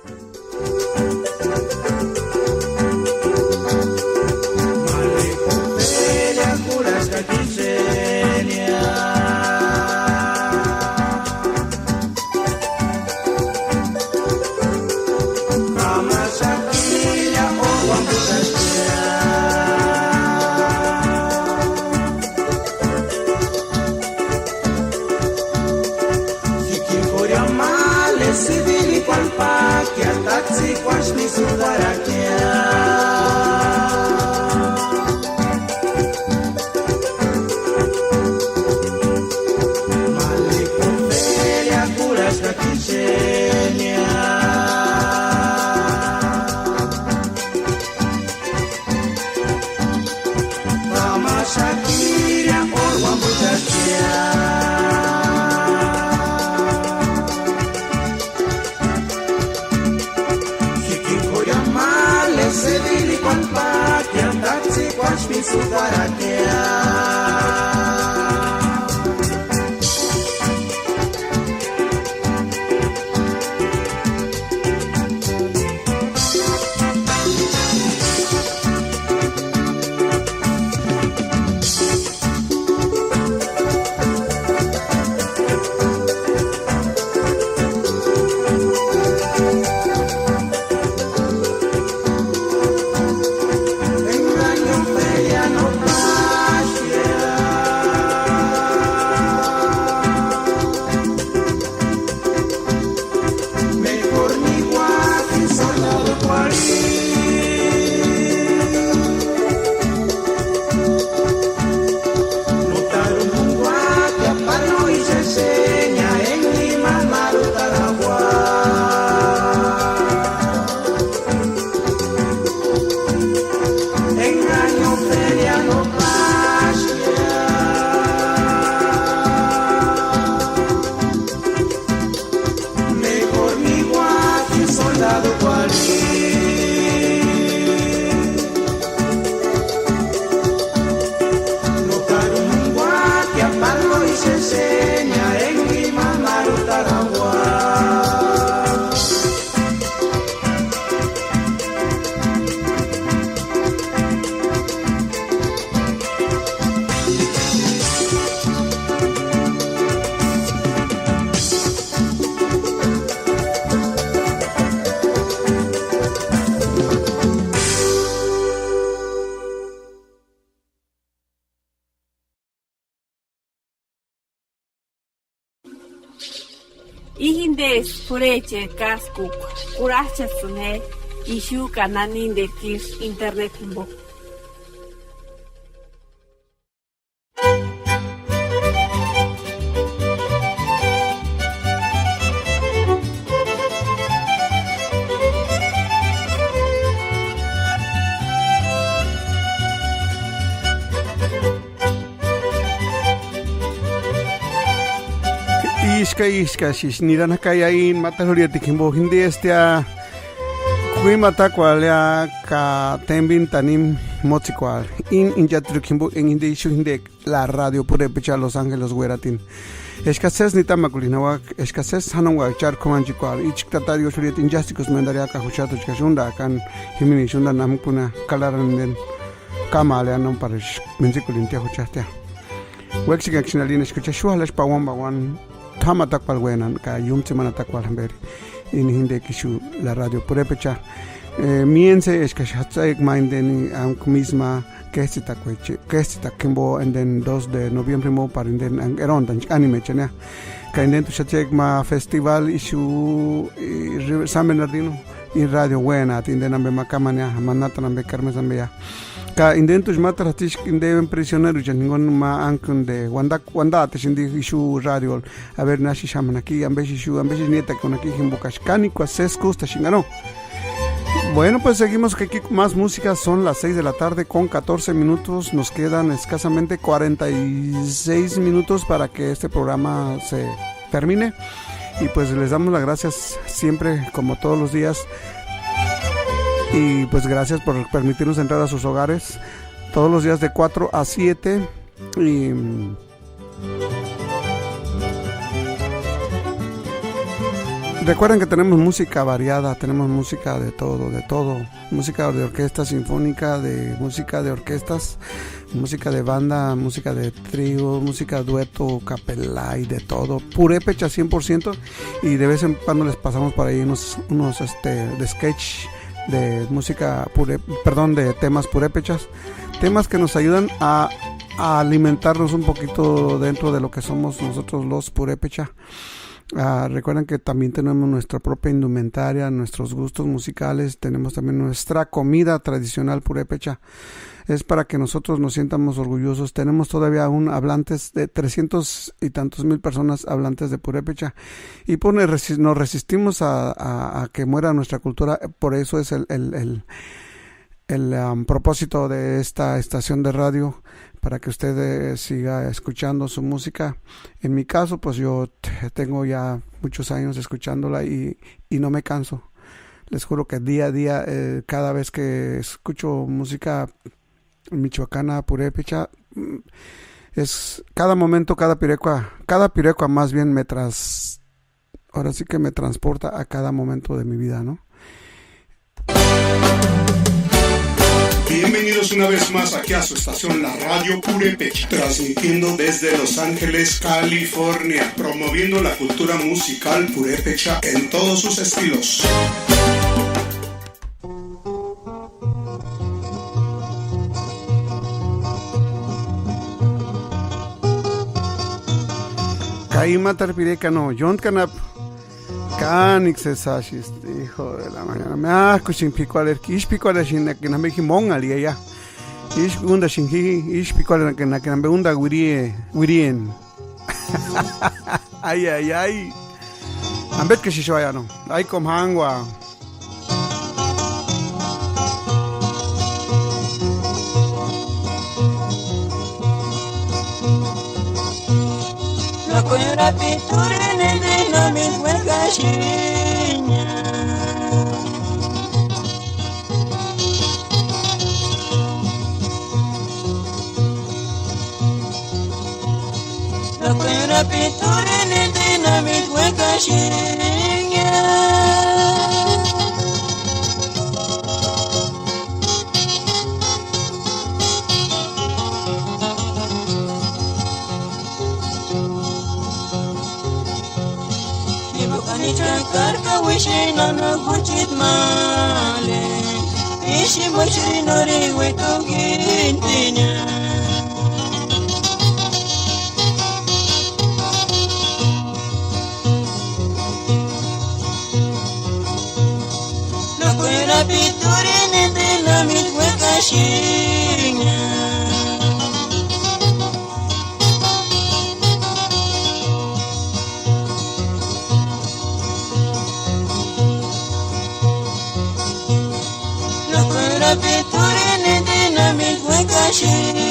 [SPEAKER 8] mandado cualquier. No cabe un gua que apago y se enseña en mi mamá Taragua.
[SPEAKER 2] Ihindes pureche kaskuk kurachasune ishu kananin de kish internet humbo.
[SPEAKER 11] Iska nirana kaya in matahuria tikimbo hindi estia kuimata kwalya ka tembin tanim mochikwal in injatru kimbo en hindi ishu hindi la radio Purépecha Los Ángeles Gueratin escasez nita makulinawak escasez hanawak char komanchikwal ichiktatario shuriet injusticus mendaria ka huchato chkashunda kan himini shunda namkuna kalaranden kamale non parish menchikulintia huchastia wexik actionalin escucha shuhalash pawan Tama takwal wenan ka yumtimana takwal hamberi in hindi kishu la radio Purépecha miense es que hatsaik mindeni am misma que esta kimbo en den 2 de noviembre mo para den erondan anime chena ka den tu hatsaik ma festival ishu San Bernardino in radio buena tinden ambe makamania manata ambe carmes ambea ka indentus matratish indeben prisioneros ya ningún ma ankun de wanda te sindi ishu radio a ver nashi shaman aquí ambeshi nieta con aquí himbokashkani kwases kusta shingano. Bueno, pues seguimos que aquí más música, son las 6 de la tarde con 14 minutos, nos quedan escasamente 46 minutos para que este programa se termine y pues les damos las gracias siempre como todos los días. Y pues gracias por permitirnos entrar a sus hogares todos los días de 4 a 7 y recuerden que tenemos música variada, tenemos música de todo, música de orquesta sinfónica, de música de orquestas, música de banda, música de trío, música dueto, capela y de todo, Purépecha 100% y de vez en cuando les pasamos por ahí unos de sketch de música de temas purépechas, temas que nos ayudan a alimentarnos un poquito dentro de lo que somos nosotros los Purépecha. Recuerden que también tenemos nuestra propia indumentaria, nuestros gustos musicales, tenemos también nuestra comida tradicional Purépecha. Es para que nosotros nos sientamos orgullosos. Tenemos todavía aún hablantes de 300 y tantos mil personas hablantes de Purépecha y pues nos resistimos a que muera nuestra cultura. Por eso es el propósito de esta estación de radio, para que usted siga escuchando su música. En mi caso, pues yo tengo ya muchos años escuchándola y no me canso. Les juro que día a día, cada vez que escucho música michoacana, Purépecha, es cada momento, cada pirecua más bien ahora sí que me transporta a cada momento de mi vida, ¿no?
[SPEAKER 3] Bienvenidos una vez más aquí a su estación, la Radio Purépecha, transmitiendo desde Los Ángeles, California, promoviendo la cultura musical purépecha en todos sus estilos.
[SPEAKER 11] Kaimatar Pirecano, John Canap, Canix Sashis, hijo de la mañana. Me escuchan picualer, que es picualer, que no me jimón al día. Es una shinji, es picualer, que no me unda guirien. Ay, ay, ay. Ambet que si vaya, no. Ay, como hangua.
[SPEAKER 8] La coñora pintura en el de no me juega chiña.
[SPEAKER 17] guashinha. Ibu kani cakar kawishina na kucit male, isi masri nori wetu gintinya. Nakuera pituri nende lamit wekashinya. Nakuera pituri nende lamit wekashinya.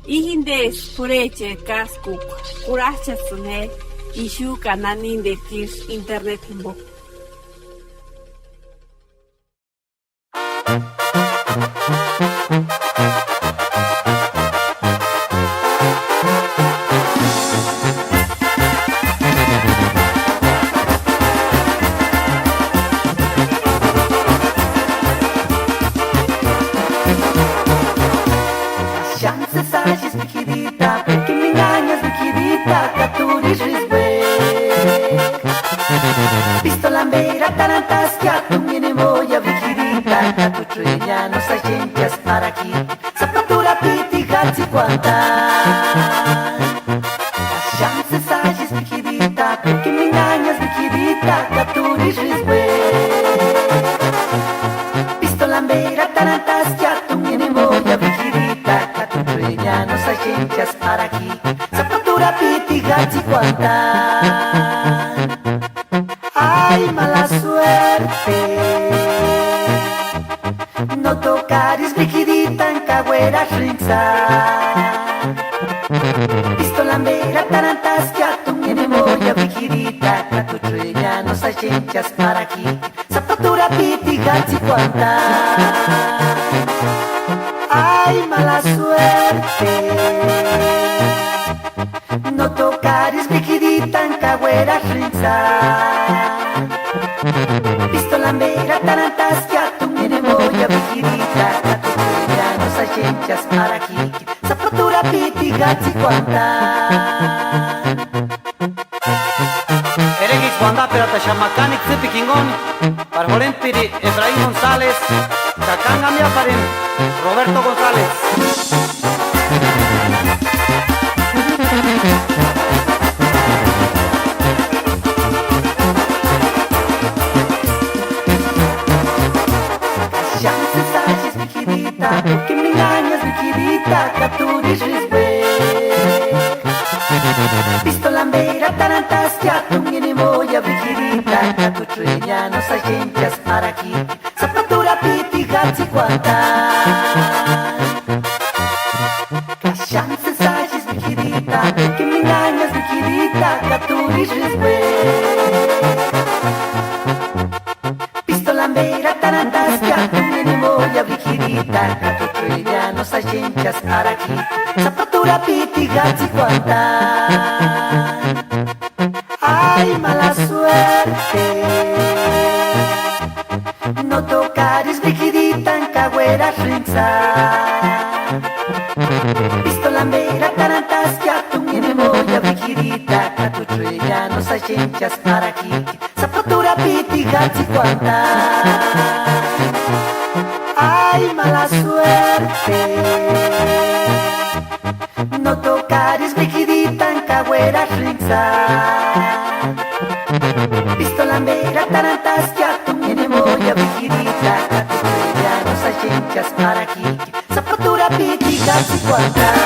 [SPEAKER 2] Ihindes pureche kaskuk kurachasune ishu kananin de kirs internet himbo.
[SPEAKER 17] Pistolambera, tarantasca, tu viene moya, vigirita, tu trilla, no sa gente para aquí, zapatura, piti, hatsi, cuanta. porque me engañas mi querida, Katuri Rizwe. Pistolambera tarantas ya tu mi moya mi querida, Katutueña nos agencias para aquí. Zapatura piti gachi cuantan. Ay, mala suerte. No tocaris mi querida en cagüera rinza. Pistolambera tarantas ya tu mi moya mi querida, Katutueña nos agencias para aquí. Zapatura piti gachi cuantan. Ay, mala suerte. No tocaris mi querida en cagüera rinza. Pistolambera tarantas ya tu mi moya mi querida, Katutueña nos agencias para aquí. Zapatura piti gachi cuantan.
[SPEAKER 20] Eregis Wanda Perata Shamakanik Zipi Kingon, Parjolen Piri Efraín González, Cacanga Miaparin, Roberto González.
[SPEAKER 17] Chances haces mi querida, porque me engañas mi querida, Katuri Rizwe. Pistolambera tarantas ya tu mi moya mi querida, Katutueña nos agencias para aquí. Zapatura piti gachi cuantan. Chances haces mi querida, porque me engañas mi querida, Katuri Rizwe. Pistolambera tarantas ya tu mi moya mi querida, Katutueña nos agencias para aquí. Zapatura piti gachi cuantan. Ay, mala suerte. No tocaris mi querida en cagüera rinza. Pistolambera tarantas ya tu mi moya mi querida, Katutueña nos agencias para aquí. Zapatura piti gachi cuantan. Ay, mala suerte. No tocaris mi querida en cagüera rinza. Pistolambera tarantas ya tu mi moya mi querida, Katutueña nos agencias para aquí. Zapatura piti gachi cuantan.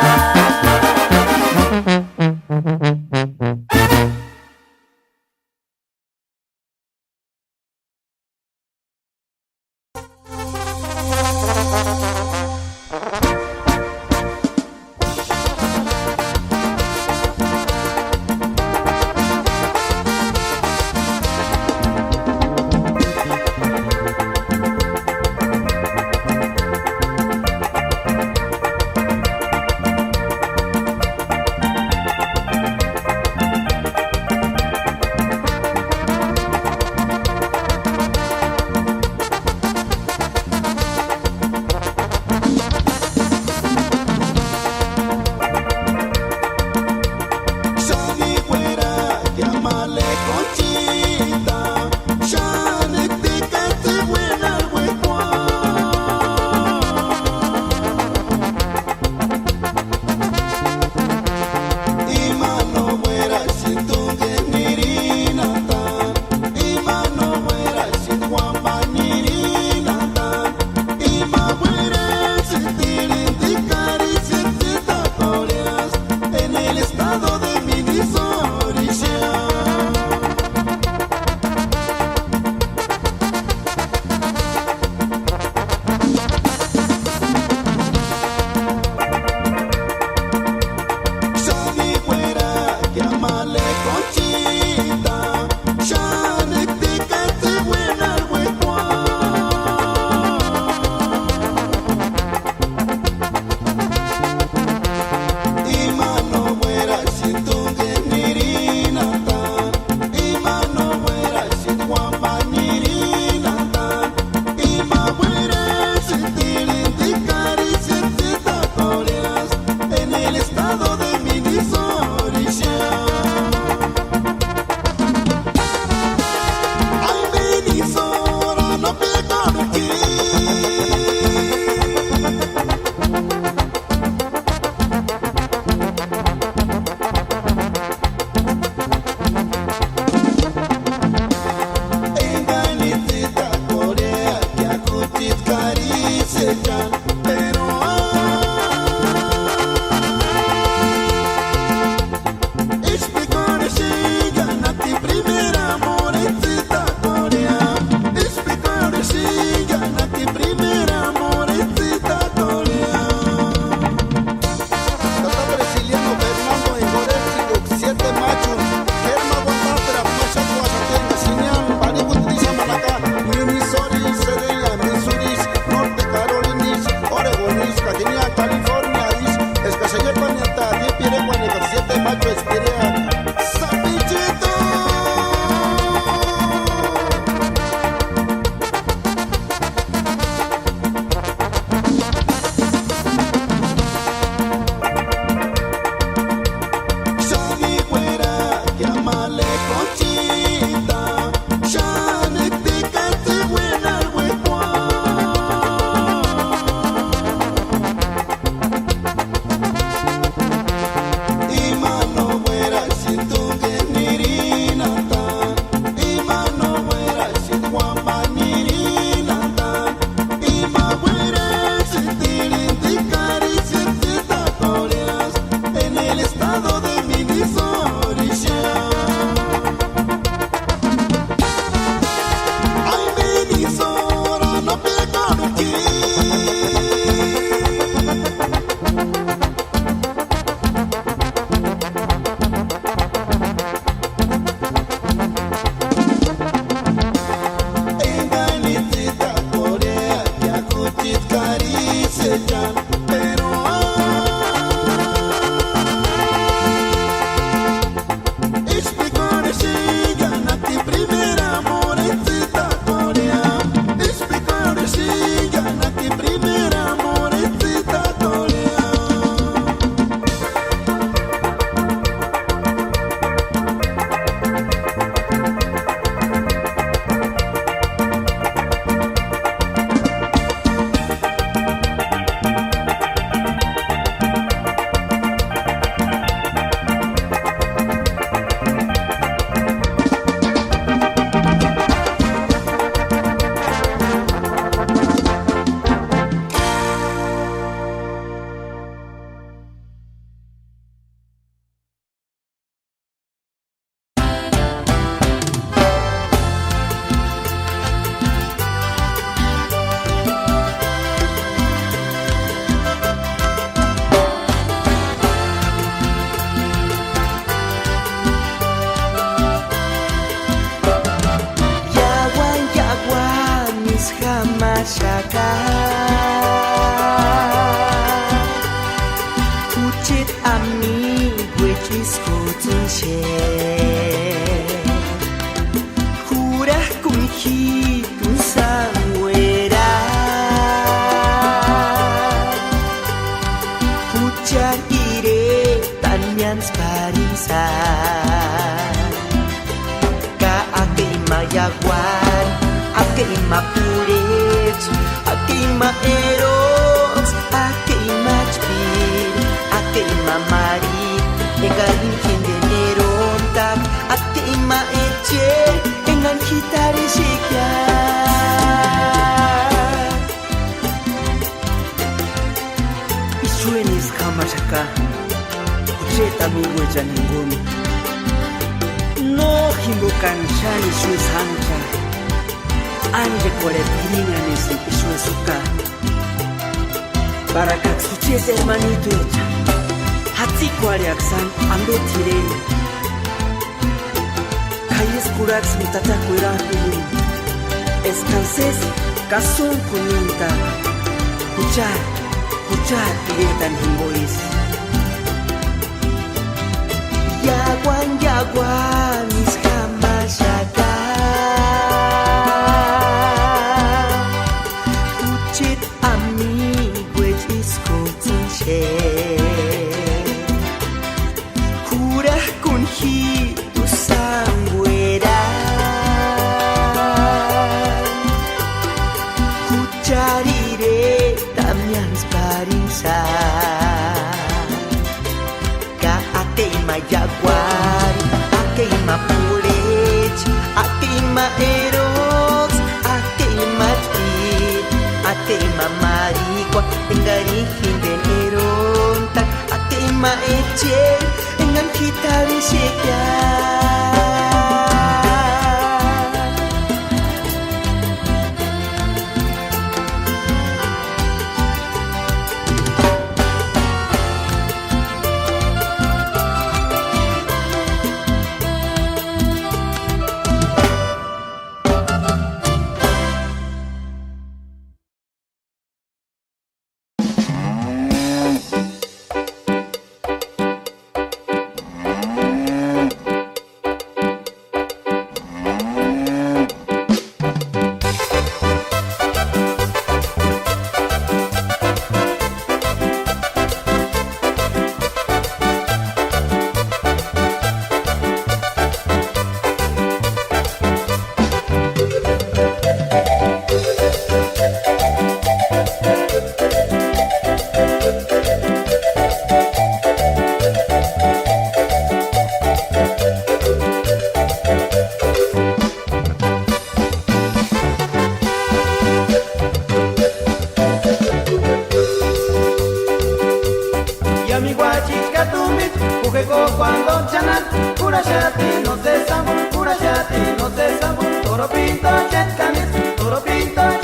[SPEAKER 8] shati, no se sambu, pura shati, no se sambu, toro pinto,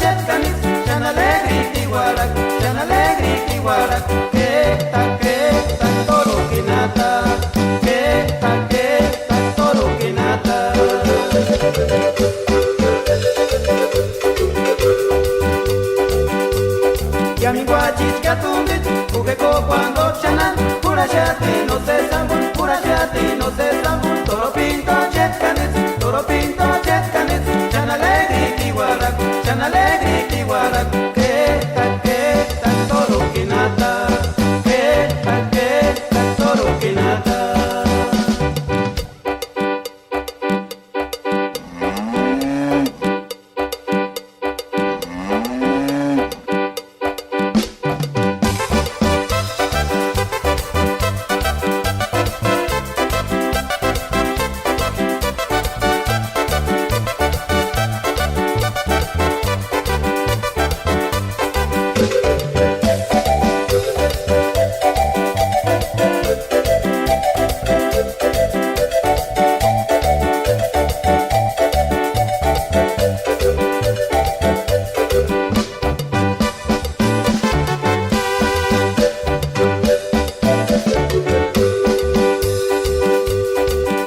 [SPEAKER 8] chetcanis, chan alegri, tiguarac, que ta, toro quinata, que ta, toro quinata. Ya mi guachis catumbit, ugeco cuando chanan, pura shati, no se sambu, pura shati, no se sambu, toro pinto, chetcanis, chan alegri, tiguarac, que ta, toro quinata, que ta, toro quinata.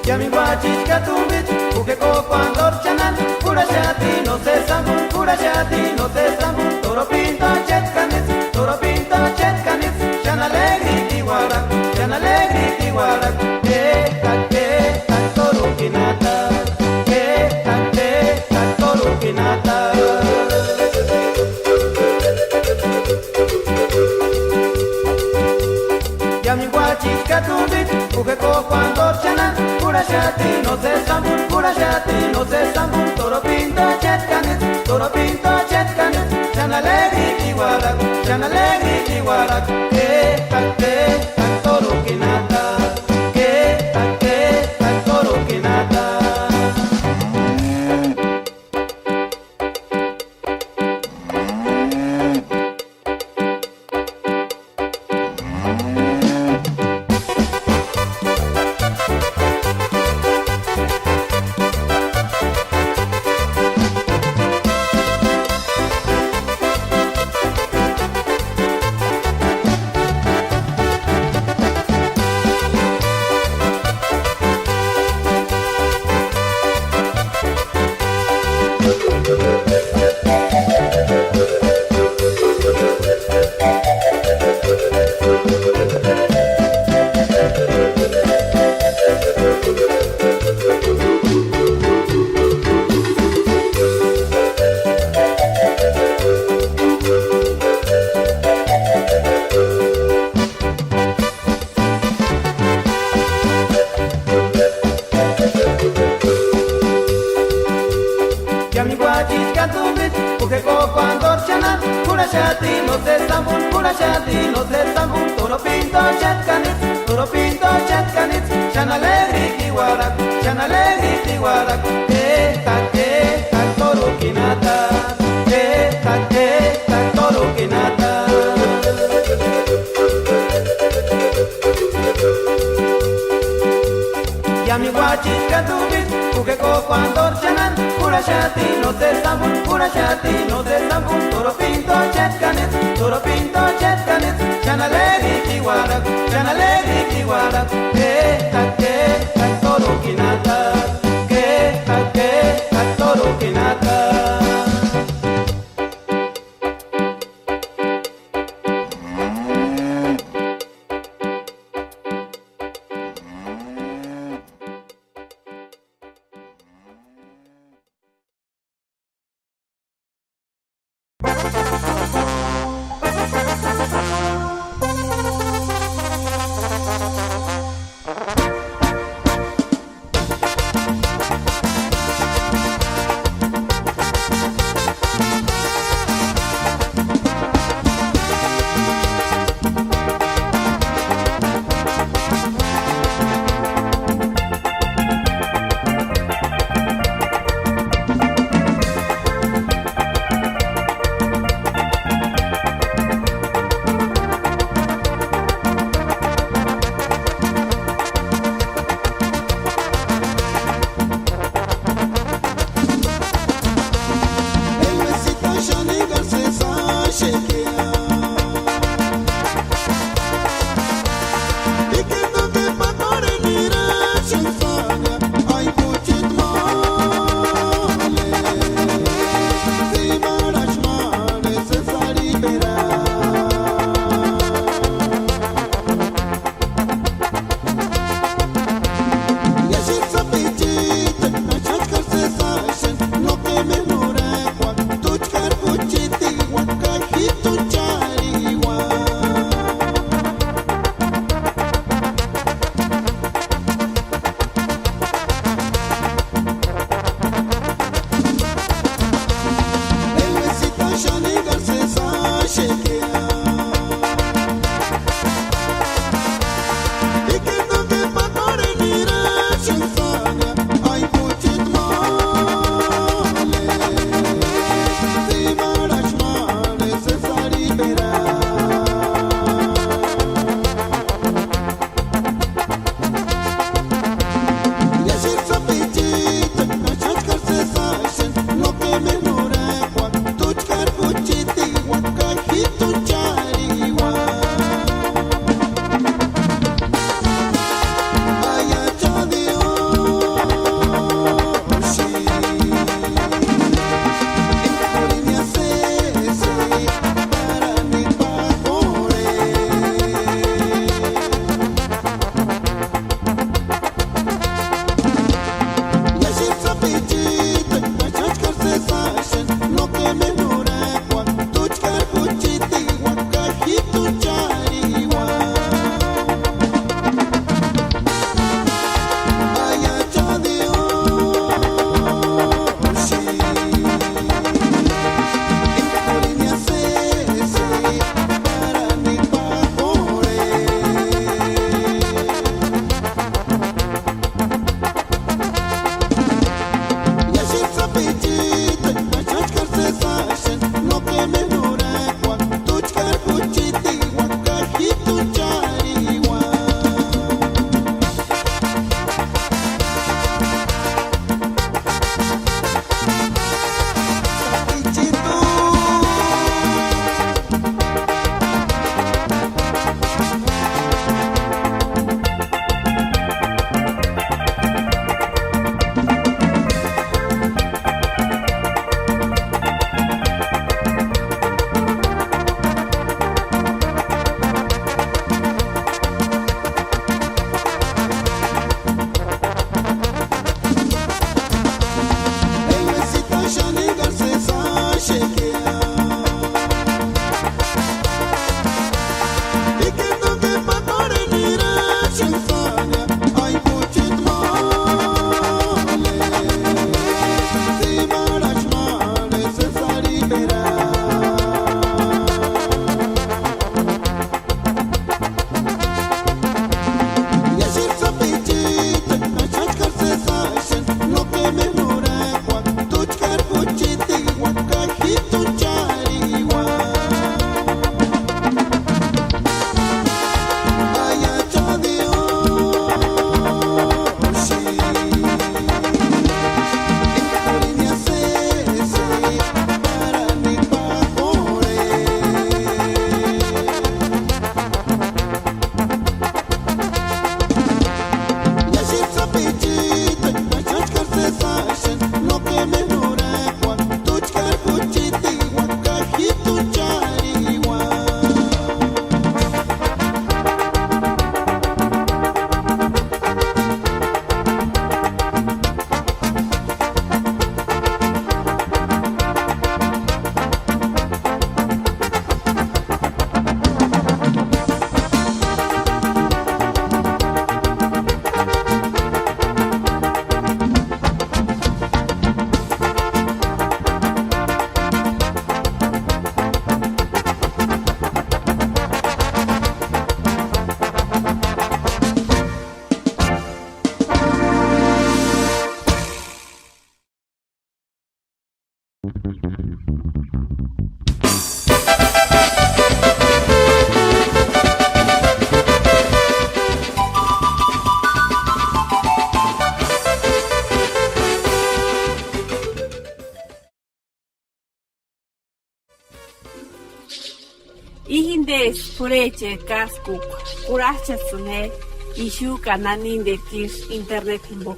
[SPEAKER 8] Ya mi guachis catumbit, ugeco cuando chanan, pura shati, no se sambu, pura shati, no se sambu, toro pinto, chetcanis, chan alegri, tiguarac, que ta, toro quinata, que ta, toro quinata. Ya mi guachis catumbit, ugeco cuando chanan, pura shati, no se sambu, pura shati, no se sambu, toro pinto, chetcanis, chan alegri, tiguarac, que ta, toro quinata, que ta, toro quinata. Ya mi guachis catumbit, ugeco cuando chanan, pura shati, no se sambu, pura shati, no se sambu, toro pinto, chetcanis, chan alegri, tiguarac, que ta, toro quinata, que ta, toro quinata. Ya mi guachis catumbit, ugeco cuando chanan, pura shati, no se sambu, pura shati, no se sambu, toro pinto, chetcanis, chan alegri, tiguarac, que ta, toro quinata, que ta, toro quinata.
[SPEAKER 21] Ijinde pureche kaskuk kurachasune ishu kananin de kish internet himbo.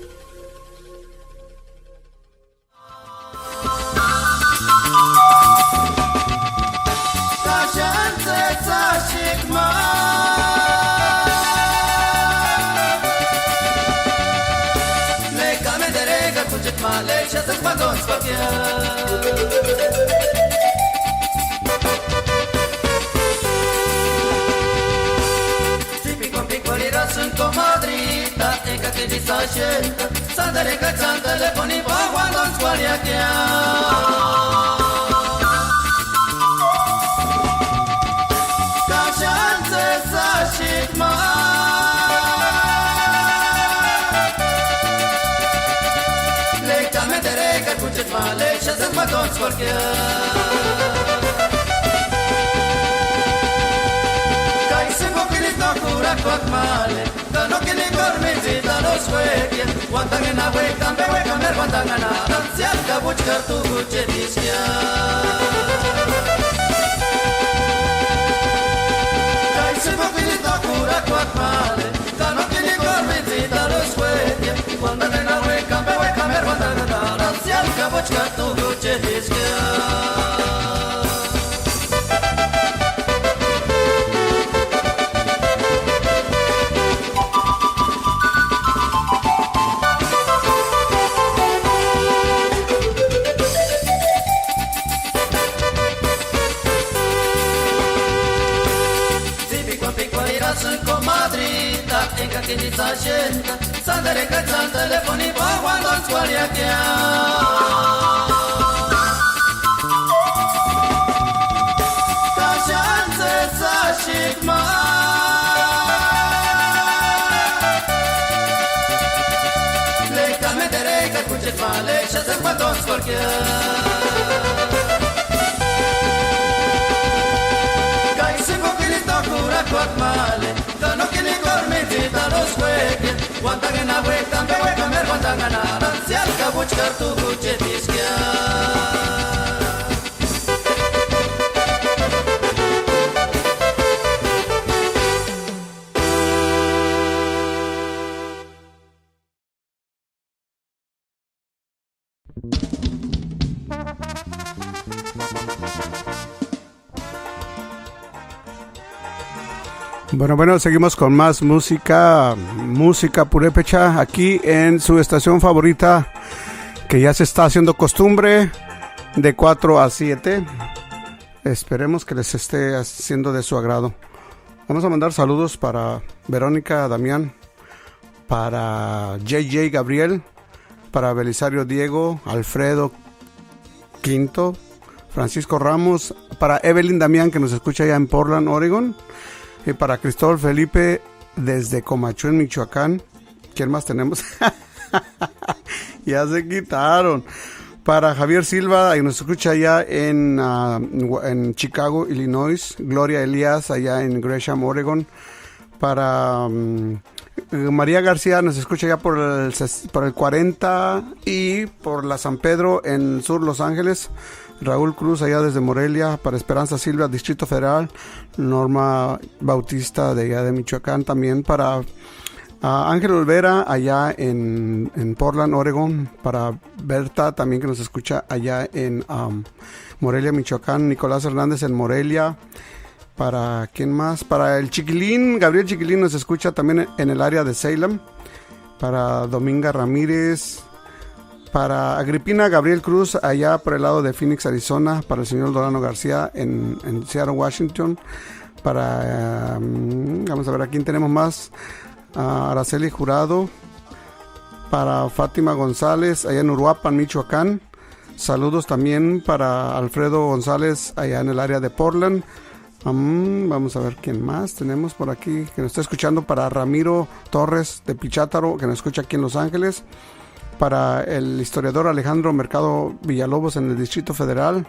[SPEAKER 8] Comadrita, eka que disachenta, sandale cachanta le poni pa cuando squaria che Cachante sashikma Le came de rega cuchet male, chasas maton squaria Cura cuac male, no que ni cormita los hueques, guantan en la hueca, me hueca, me guantan a nada, si alca buscar tu buchetisquia. Caise poquilito cura cuac male, no que ni cormita los hueques, guantan en la hueca, me hueca, me guantan a nada, si alca buscar tu buchetisquia. Che ni sa scenda, sandere cazzante telefoni pa quando squaria che Caccianze sa shikma Le calme de rega cucet male, chase quando squaria Caise poquilito cura cuac male, no que ni cormitita los hueques, guantan en la hueca, me hueca, me guantan a nada, si alca buscar tu buchetisquia.
[SPEAKER 11] Bueno, seguimos con más música purépecha aquí en su estación favorita, que ya se está haciendo costumbre de 4 a 7. Esperemos que les esté haciendo de su agrado. Vamos a mandar saludos para Verónica Damián, para JJ Gabriel, para Belisario Diego, Alfredo Quinto, Francisco Ramos, para Evelyn Damián, que nos escucha allá en Portland, Oregon. Y para Cristóbal Felipe desde Comachuén, Michoacán. ¿Quién más tenemos? Ya se quitaron. Para Javier Silva, que nos escucha allá en Chicago, Illinois. Gloria Elías, allá en Gresham, Oregon. Para María García, nos escucha allá por el 40 y por la San Pedro en Sur Los Ángeles. Raúl Cruz allá desde Morelia, para Esperanza Silva, Distrito Federal, Norma Bautista de allá de Michoacán, también para Ángel Olvera allá en Portland, Oregon, para Berta también que nos escucha allá en Morelia, Michoacán, Nicolás Hernández en Morelia, para ¿quién más? Para el Chiquilín, Gabriel Chiquilín nos escucha también en el área de Salem, para Dominga Ramírez, para Agripina Gabriel Cruz, allá por el lado de Phoenix, Arizona. Para el señor Dorano García en Seattle, Washington. Para, vamos a ver, ¿a quién tenemos más? Araceli Jurado. Para Fátima González, allá en Uruapan, Michoacán. Saludos también para Alfredo González, allá en el área de Portland. Vamos a ver quién más tenemos por aquí que nos está escuchando. Para Ramiro Torres de Pichátaro, que nos escucha aquí en Los Ángeles. para el historiador Alejandro Mercado Villalobos en el Distrito Federal,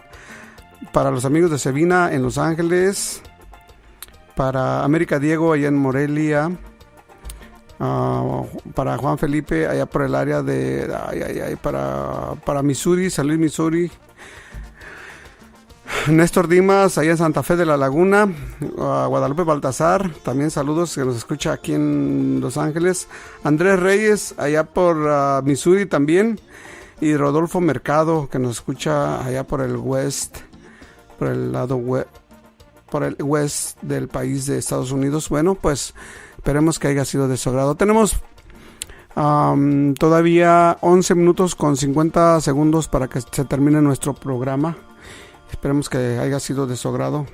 [SPEAKER 11] para los amigos de Sevina en Los Ángeles, para América Diego allá en Morelia, para Juan Felipe allá por el área de para Missouri, San Luis, Missouri, Néstor Dimas allá en Santa Fe de la Laguna, Guadalupe Baltazar, también saludos, que nos escucha aquí en Los Ángeles, Andrés Reyes allá por Missouri también, y Rodolfo Mercado, que nos escucha allá por el west, por el lado por el west del país de Estados Unidos. Bueno, pues esperemos que haya sido de su agrado. Tenemos todavía 11 minutos con 50 segundos para que se termine nuestro programa. Esperemos que haya sido de su agrado.